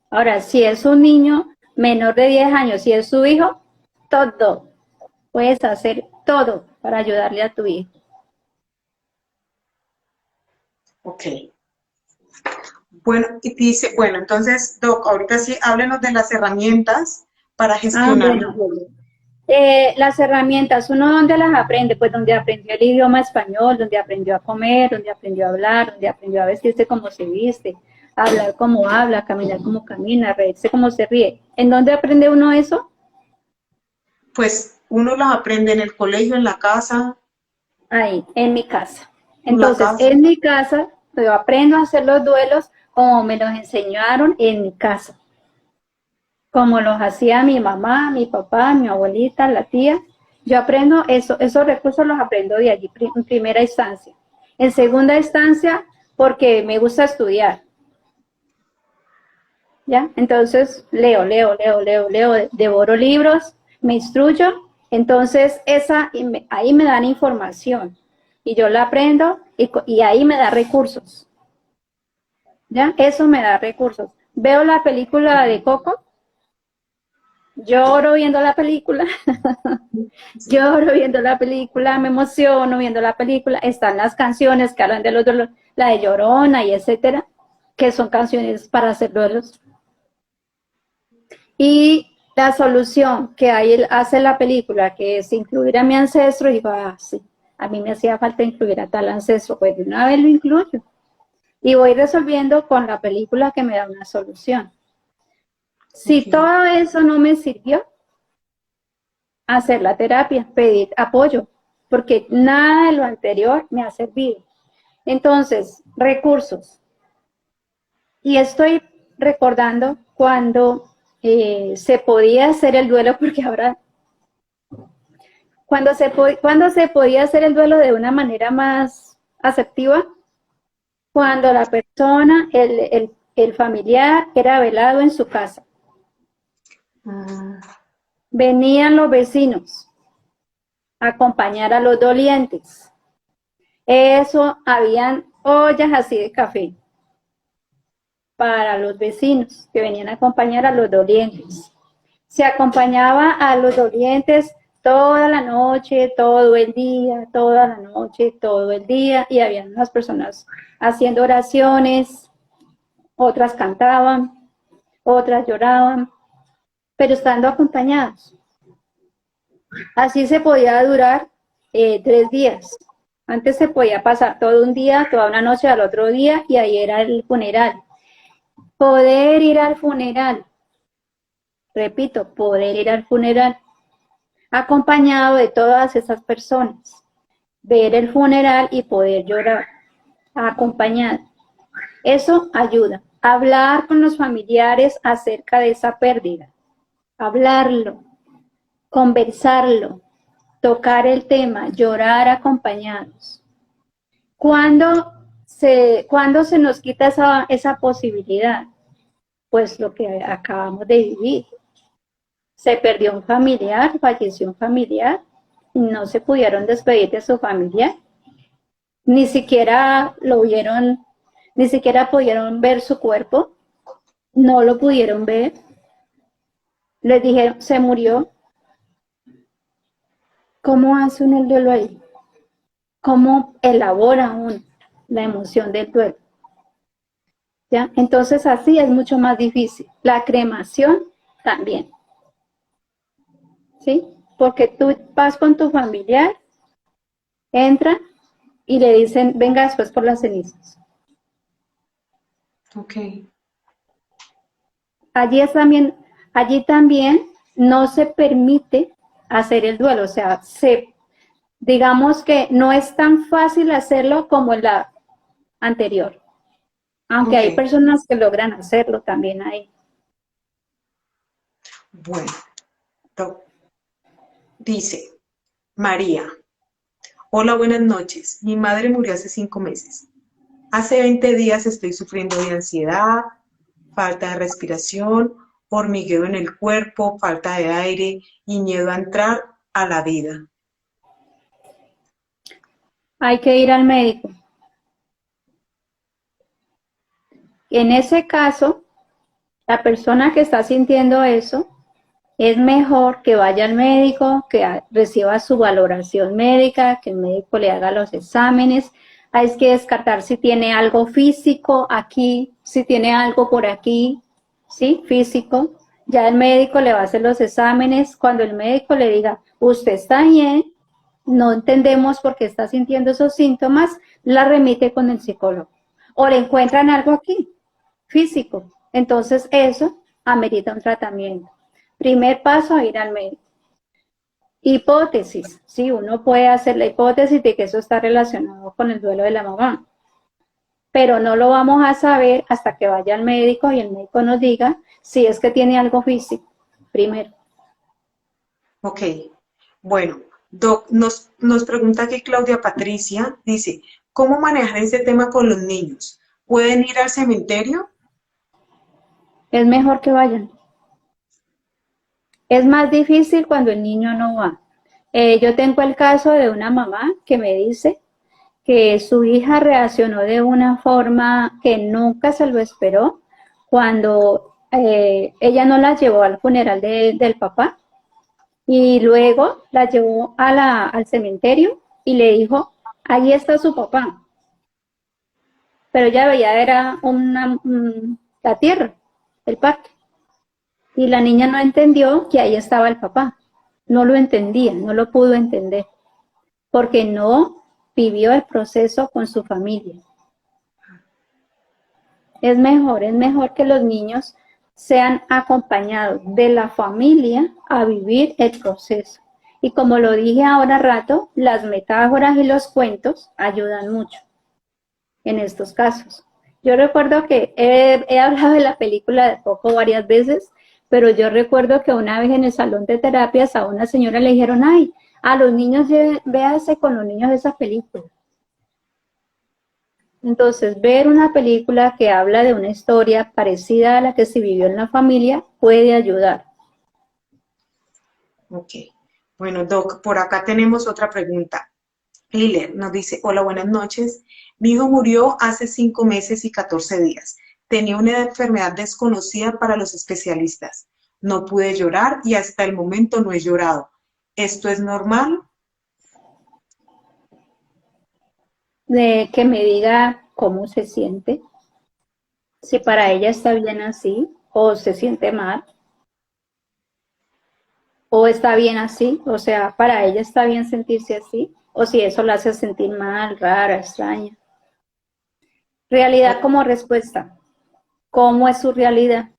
Ahora, si es un niño menor de 10 años, si es su hijo, todo. Puedes hacer todo para ayudarle a tu hijo. Ok. Bueno, y dice, bueno, entonces, Doc, ahorita sí, háblenos de las herramientas para gestionar. Bueno. Las herramientas, ¿uno dónde las aprende? Pues donde aprendió el idioma español, donde aprendió a comer, donde aprendió a hablar, donde aprendió a vestirse como se viste, a hablar como habla, a caminar como camina, a reírse como se ríe. ¿En dónde aprende uno eso? Pues uno las aprende en el colegio, en la casa. Ahí, en mi casa. En la Entonces, casa. en mi casa, yo aprendo a hacer los duelos como me los enseñaron en mi casa. Como los hacía mi mamá, mi papá, mi abuelita, la tía. Yo aprendo esos recursos los aprendo de allí en primera instancia. En segunda instancia, porque me gusta estudiar. ¿Ya? Entonces, leo, devoro libros, me instruyo. Entonces, ahí me dan información. Y yo la aprendo y ahí me da recursos. ¿Ya? Eso me da recursos. Veo la película de Coco. lloro viendo la película, lloro viendo la película, me emociono viendo la película, están las canciones que hablan de los dolores, la de Llorona y etcétera, que son canciones para hacer duelos. Y la solución que hace la película, que es incluir a mi ancestro, digo, sí, a mí me hacía falta incluir a tal ancestro, pues de una vez lo incluyo. Y voy resolviendo con la película que me da una solución. Si todo eso no me sirvió, hacer la terapia, pedir apoyo, porque nada de lo anterior me ha servido. Entonces, recursos. Y estoy recordando cuando se podía hacer el duelo, porque ahora, cuando se podía hacer el duelo de una manera más asertiva, cuando la persona, el familiar, era velado en su casa. Venían los vecinos a acompañar a los dolientes. Eso, habían ollas así de café para los vecinos que venían a acompañar a los dolientes. Se acompañaba a los dolientes toda la noche, todo el día, toda la noche, todo el día, y habían unas personas haciendo oraciones, otras cantaban, otras lloraban, pero estando acompañados. Así se podía durar 3 días. Antes se podía pasar todo un día, toda una noche al otro día, y ahí era el funeral. Poder ir al funeral, repito, poder ir al funeral, acompañado de todas esas personas, ver el funeral y poder llorar, acompañado. Eso ayuda. Hablar con los familiares acerca de esa pérdida, hablarlo, conversarlo, tocar el tema, llorar acompañados. ¿Cuándo se nos quita esa posibilidad? Pues lo que acabamos de vivir. Se perdió un familiar, falleció un familiar, y no se pudieron despedir de su familiar. Ni siquiera lo vieron, ni siquiera pudieron ver su cuerpo, no lo pudieron ver. Les dijeron, se murió. ¿Cómo hace uno el duelo ahí? ¿Cómo elabora uno la emoción del duelo? ¿Ya? Entonces así es mucho más difícil. La cremación también. ¿Sí? Porque tú vas con tu familiar, entra y le dicen, venga después por las cenizas. Ok. Allí también no se permite hacer el duelo, o sea, digamos que no es tan fácil hacerlo como en la anterior, aunque hay personas que logran hacerlo también ahí. Bueno, dice María, hola, buenas noches, mi madre murió hace 5 meses. Hace 20 días estoy sufriendo de ansiedad, falta de respiración, hormigueo en el cuerpo, falta de aire y miedo a entrar a la vida. Hay que ir al médico. En ese caso, la persona que está sintiendo eso, es mejor que vaya al médico, que reciba su valoración médica, que el médico le haga los exámenes. Hay que descartar si tiene algo físico aquí, si tiene algo por aquí, ¿sí? Físico. Ya el médico le va a hacer los exámenes. Cuando el médico le diga, usted está bien, no entendemos por qué está sintiendo esos síntomas, la remite con el psicólogo. O le encuentran algo aquí, físico. Entonces eso amerita un tratamiento. Primer paso, ir al médico. Hipótesis, sí, uno puede hacer la hipótesis de que eso está relacionado con el duelo de la mamá, pero no lo vamos a saber hasta que vaya al médico y el médico nos diga si es que tiene algo físico, primero. Ok, bueno, Doc, nos pregunta aquí Claudia Patricia, dice, ¿cómo manejar ese tema con los niños? ¿Pueden ir al cementerio? Es mejor que vayan. Es más difícil cuando el niño no va. Yo tengo el caso de una mamá que me dice que su hija reaccionó de una forma que nunca se lo esperó cuando ella no la llevó al funeral del papá y luego la llevó al cementerio y le dijo, ahí está su papá. Pero ella veía era la tierra, el parque. Y la niña no entendió que ahí estaba el papá. No lo entendía, no lo pudo entender, porque no vivió el proceso con su familia. Es mejor que los niños sean acompañados de la familia a vivir el proceso. Y como lo dije ahora rato, las metáforas y los cuentos ayudan mucho en estos casos. Yo recuerdo que he hablado de la película de Coco varias veces, pero yo recuerdo que una vez en el salón de terapias a una señora le dijeron, ay, a los niños, véase con los niños esa película. Entonces, ver una película que habla de una historia parecida a la que se vivió en la familia puede ayudar. Ok. Bueno, Doc, por acá tenemos otra pregunta. Liller nos dice, hola, buenas noches. Mi hijo murió hace 5 meses y 14 días. Tenía una enfermedad desconocida para los especialistas. No pude llorar y hasta el momento no he llorado. ¿Esto es normal? De que me diga cómo se siente, si para ella está bien así, o se siente mal, o está bien así, o sea, para ella está bien sentirse así, o si eso la hace sentir mal, rara, extraña. Realidad como respuesta. ¿Cómo es su realidad?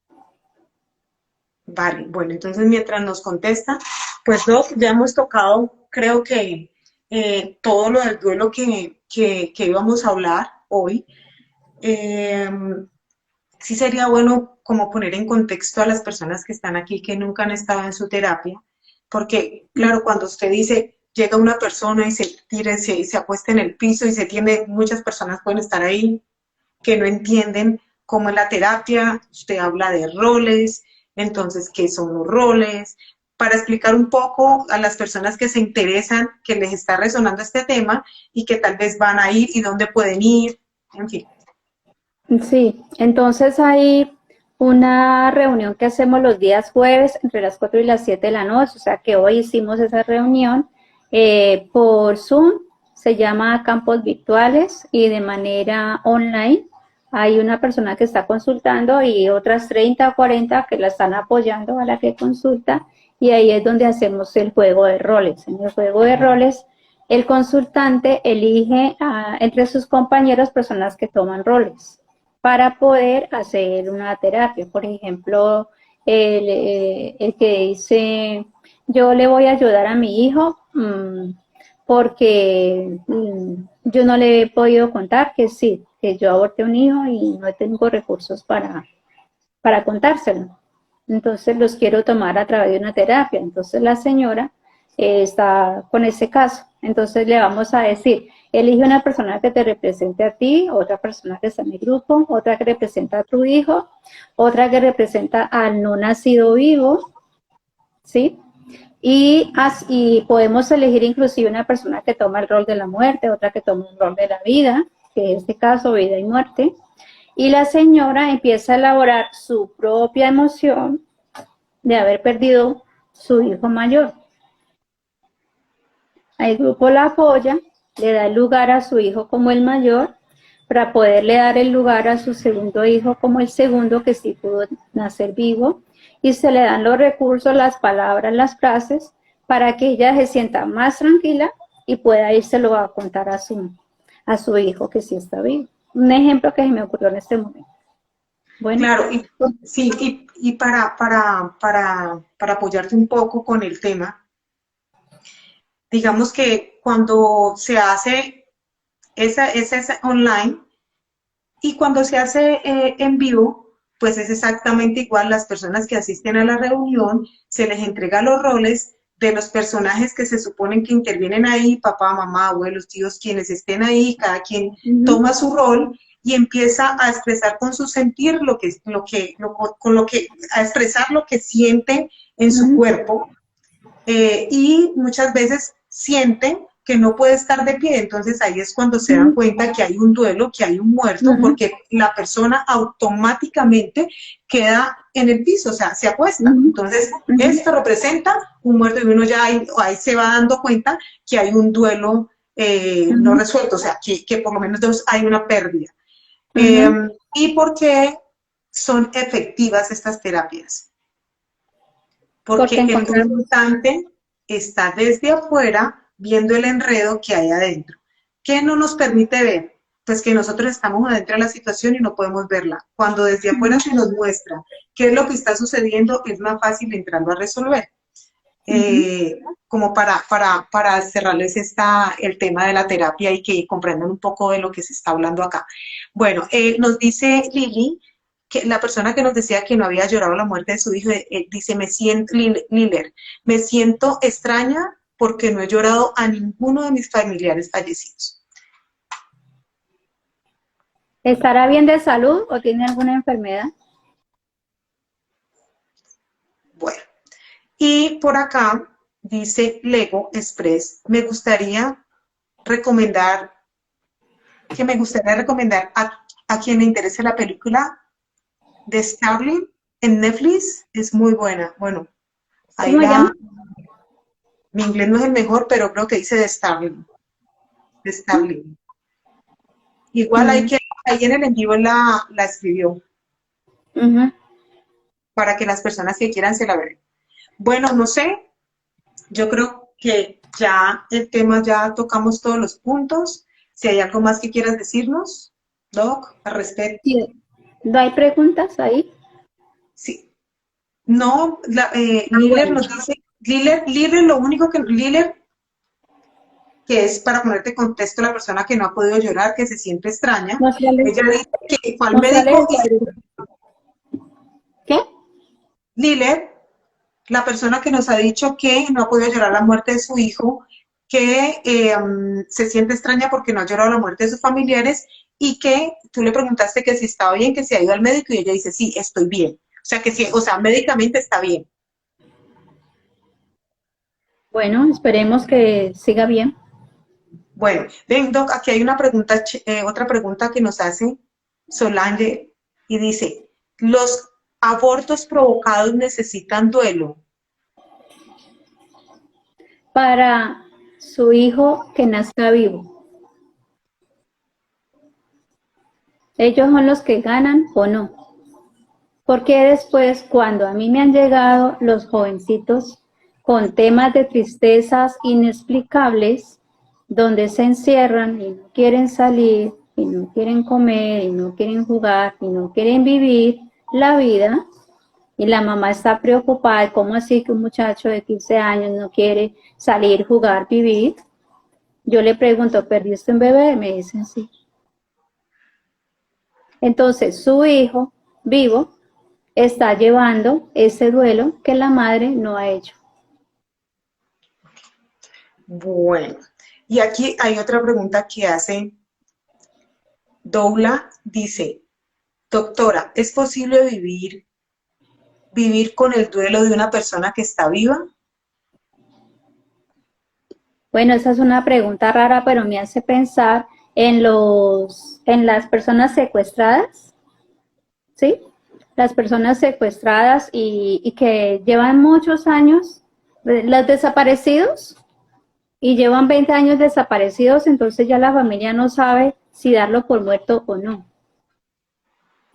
Vale, bueno, entonces mientras nos contesta, pues Doc, ya hemos tocado, creo que todo lo del duelo que íbamos a hablar hoy. Eh, sí sería bueno como poner en contexto a las personas que están aquí que nunca han estado en su terapia, porque claro, cuando usted dice, llega una persona y se tira, se acuesta en el piso y se tiende, muchas personas pueden estar ahí que no entienden cómo es la terapia, usted habla de roles, entonces, ¿qué son los roles? Para explicar un poco a las personas que se interesan, que les está resonando este tema y que tal vez van a ir y dónde pueden ir, en fin. Sí, entonces hay una reunión que hacemos los días jueves entre las 4 y las 7 de la noche, o sea que hoy hicimos esa reunión por Zoom, se llama Campos Virtuales y de manera online. Hay una persona que está consultando y otras 30 o 40 que la están apoyando a la que consulta y ahí es donde hacemos el juego de roles. En el juego de roles el consultante elige entre sus compañeros personas que toman roles para poder hacer una terapia. Por ejemplo, el que dice, yo le voy a ayudar a mi hijo porque yo no le he podido contar que sí, que yo aborté un hijo y no tengo recursos para contárselo. Entonces los quiero tomar a través de una terapia. Entonces la señora está con ese caso. Entonces le vamos a decir, elige una persona que te represente a ti, otra persona que está en el grupo, otra que representa a tu hijo, otra que representa al no nacido vivo, ¿sí? Y podemos elegir inclusive una persona que toma el rol de la muerte, otra que toma el rol de la vida, que en este caso vida y muerte. Y la señora empieza a elaborar su propia emoción de haber perdido su hijo mayor. El grupo la apoya, le da el lugar a su hijo como el mayor, para poderle dar el lugar a su segundo hijo como el segundo que sí pudo nacer vivo, y se le dan los recursos, las palabras, las frases, para que ella se sienta más tranquila y pueda írselo a contar a su hijo que sí está vivo. Un ejemplo que se me ocurrió en este momento. Bueno. Claro, sí, y para apoyarte un poco con el tema, digamos que cuando se hace esa online y cuando se hace en vivo, pues es exactamente igual. Las personas que asisten a la reunión, se les entrega los roles de los personajes que se suponen que intervienen ahí, papá, mamá, abuelos, tíos, quienes estén ahí, cada quien toma su rol y empieza a expresar con su sentir a expresar lo que sienten en su cuerpo, y muchas veces sienten que no puede estar de pie, entonces ahí es cuando se dan cuenta que hay un duelo, que hay un muerto, porque la persona automáticamente queda en el piso, o sea, se acuesta. Entonces, esto representa un muerto y uno ya ahí se va dando cuenta que hay un duelo no resuelto, o sea, que por lo menos hay una pérdida. ¿Y por qué son efectivas estas terapias? Porque el consultante está desde afuera viendo el enredo que hay adentro. ¿Qué no nos permite ver? Pues que nosotros estamos adentro de la situación y no podemos verla. Cuando desde afuera se nos muestra qué es lo que está sucediendo, es más fácil entrarlo a resolver. Como para cerrarles el tema de la terapia y que comprendan un poco de lo que se está hablando acá. Bueno, nos dice Lili, que la persona que nos decía que no había llorado la muerte de su hijo, dice, Liller, me siento extraña porque no he llorado a ninguno de mis familiares fallecidos. ¿Estará bien de salud o tiene alguna enfermedad? Bueno, y por acá dice Lego Express, me gustaría recomendar a quien le interese la película de Starling en Netflix, es muy buena. Bueno, ahí ¿Cómo se llama? Mi inglés no es el mejor, pero creo que dice de Starling. De Starling. Igual ahí en el en vivo la escribió. Para que las personas que quieran se la vean. Bueno, no sé, yo creo que ya el tema, ya tocamos todos los puntos. Si hay algo más que quieras decirnos, Doc, al respecto. Sí. ¿No hay preguntas ahí? Sí. No, Liller nos dice, Liller, lo único que, Liller, que es para ponerte en contexto la persona que no ha podido llorar, que se siente extraña, ella dice que fue al médico y... ¿Qué? Liller, la persona que nos ha dicho que no ha podido llorar la muerte de su hijo, que se siente extraña porque no ha llorado la muerte de sus familiares y que tú le preguntaste que si estaba bien, que si ha ido al médico y ella dice, sí, estoy bien. O sea, que sí, o sea, médicamente está bien. Bueno, esperemos que siga bien. Bueno, ven, Doc, aquí hay una pregunta, otra pregunta que nos hace Solange y dice, ¿los abortos provocados necesitan duelo? Para su hijo que nazca vivo. ¿Ellos son los que ganan o no? Porque después, cuando a mí me han llegado los jovencitos con temas de tristezas inexplicables, donde se encierran y no quieren salir, y no quieren comer, y no quieren jugar, y no quieren vivir la vida, y la mamá está preocupada, ¿cómo así que un muchacho de 15 años no quiere salir, jugar, vivir? Yo le pregunto, ¿perdiste un bebé? Me dicen sí. Entonces, su hijo vivo está llevando ese duelo que la madre no ha hecho. Bueno, y aquí hay otra pregunta que hace Doula, dice, doctora, ¿es posible vivir con el duelo de una persona que está viva? Bueno, esa es una pregunta rara, pero me hace pensar en las personas secuestradas, ¿sí? Las personas secuestradas y que llevan muchos años, los desaparecidos, y llevan 20 años desaparecidos, entonces ya la familia no sabe si darlo por muerto o no.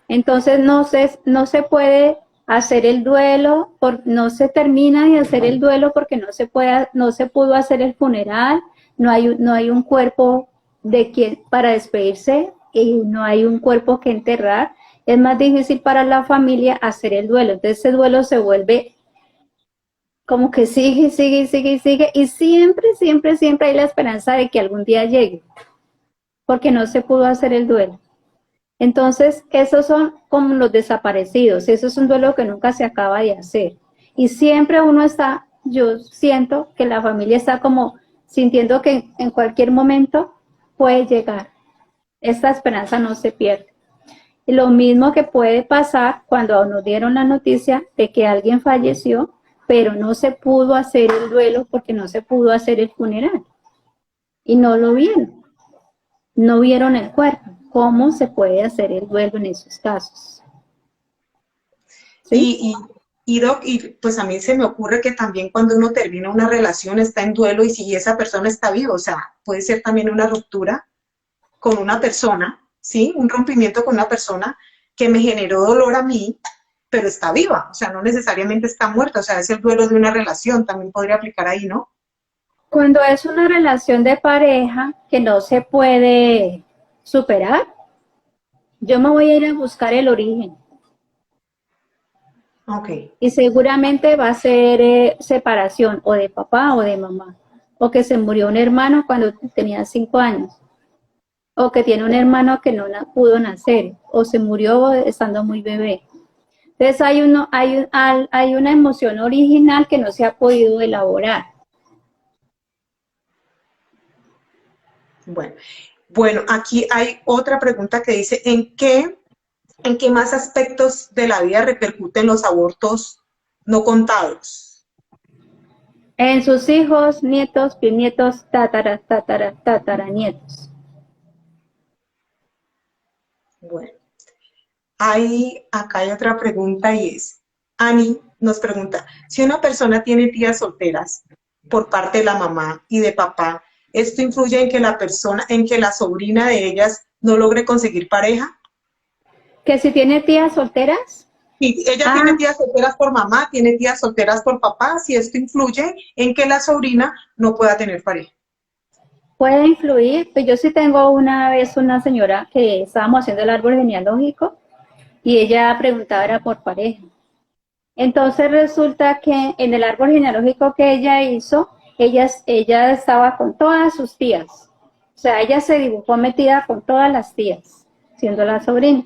Entonces no se puede hacer el duelo, no se termina de hacer el duelo porque no se pudo hacer el funeral, no hay un cuerpo para despedirse y no hay un cuerpo que enterrar. Es más difícil para la familia hacer el duelo. Entonces ese duelo se vuelve como que sigue y siempre hay la esperanza de que algún día llegue, porque no se pudo hacer el duelo. Entonces, esos son como los desaparecidos, eso es un duelo que nunca se acaba de hacer. Y siempre yo siento que la familia está como sintiendo que en cualquier momento puede llegar. Esta esperanza no se pierde. Y lo mismo que puede pasar cuando nos dieron la noticia de que alguien falleció, pero no se pudo hacer el duelo porque no se pudo hacer el funeral. y no lo vieron, no vieron el cuerpo. ¿Cómo se puede hacer el duelo en esos casos? ¿Sí? Doc, y pues a mí se me ocurre que también cuando uno termina una relación está en duelo y si esa persona está viva, o sea, puede ser también una ruptura con una persona, ¿sí? Un rompimiento con una persona que me generó dolor a mí, pero está viva, o sea, no necesariamente está muerta, o sea, es el duelo de una relación, también podría aplicar ahí, ¿no? Cuando es una relación de pareja que no se puede superar, yo me voy a ir a buscar el origen. Ok. Y seguramente va a ser separación o de papá o de mamá. O que se murió un hermano cuando tenía 5 años. O que tiene un hermano que no pudo nacer. O se murió estando muy bebé. Entonces hay una emoción original que no se ha podido elaborar. Bueno, aquí hay otra pregunta que dice, ¿en qué más aspectos de la vida repercuten los abortos no contados? En sus hijos, nietos, bisnietos, tataranietos. Bueno, acá hay otra pregunta y es, Ani nos pregunta, si una persona tiene tías solteras por parte de la mamá y de papá, ¿esto influye en que la sobrina de ellas no logre conseguir pareja? Que si tiene tías solteras, Si ella tiene tías solteras por mamá, tiene tías solteras por papá, si esto influye en que la sobrina no pueda tener pareja. puede influir. Pues yo sí tengo una vez una señora que estábamos haciendo el árbol genealógico y ella preguntaba era por pareja. Entonces resulta que en el árbol genealógico que ella hizo, ella estaba con todas sus tías. O sea, ella se dibujó metida con todas las tías, siendo la sobrina.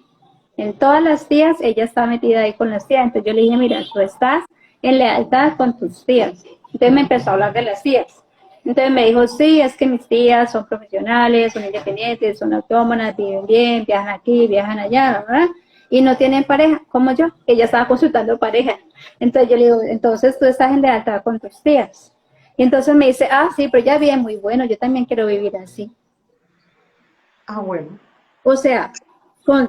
En todas las tías, ella está metida ahí con las tías. Entonces yo le dije, mira, tú estás en lealtad con tus tías. Entonces me empezó a hablar de las tías. Entonces me dijo, sí, es que mis tías son profesionales, son independientes, son autónomas, viven bien, viajan aquí, viajan allá, ¿verdad? Y no tienen pareja, como yo, que ella estaba consultando pareja. Entonces yo le digo, entonces tú estás en lealtad con tus tías. Y entonces me dice, sí, pero ya bien, muy bueno, yo también quiero vivir así. Bueno. O sea,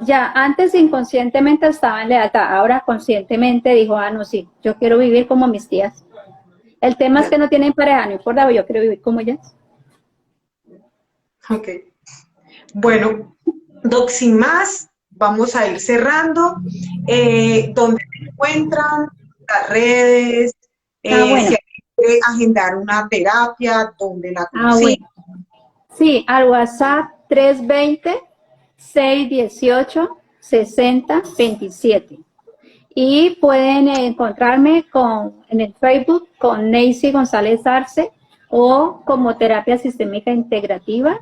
ya antes inconscientemente estaba en lealtad, ahora conscientemente dijo, no, sí, yo quiero vivir como mis tías. El tema es que no tienen pareja, no importa, yo quiero vivir como ellas. Ok. Bueno, Doc, sin más, vamos a ir cerrando. ¿Dónde se encuentran? Las redes, Bueno. si hay que agendar una terapia, ¿dónde la consiguen? Bueno. Sí, al WhatsApp 320-618-6027. Y pueden encontrarme en el Facebook con Neisy González Arce o como terapia sistémica integrativa.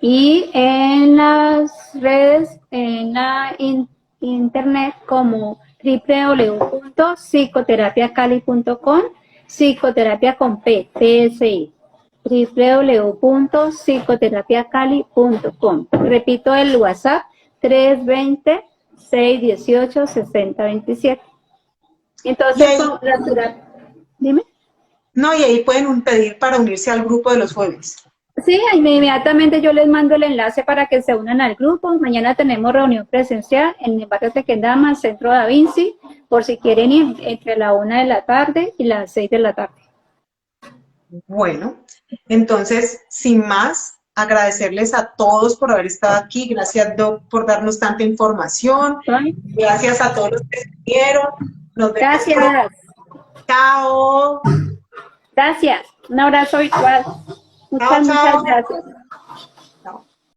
Y en las redes, en la internet como www.psicoterapiacali.com, psicoterapia con PSI www.psicoterapiacali.com. Repito el WhatsApp 320-618-6027. Entonces, dime. No, y ahí pueden pedir para unirse al grupo de los jueves. Sí, inmediatamente yo les mando el enlace para que se unan al grupo. Mañana tenemos reunión presencial en el barrio Tequendama, Centro Da Vinci, por si quieren ir entre la 1 de la tarde y las 6 de la tarde. Bueno, entonces, sin más, agradecerles a todos por haber estado aquí. Gracias, Doc, por darnos tanta información. Gracias a todos los que estuvieron. Nos vemos pronto. Chao. Gracias. Un abrazo virtual. Muchas gracias.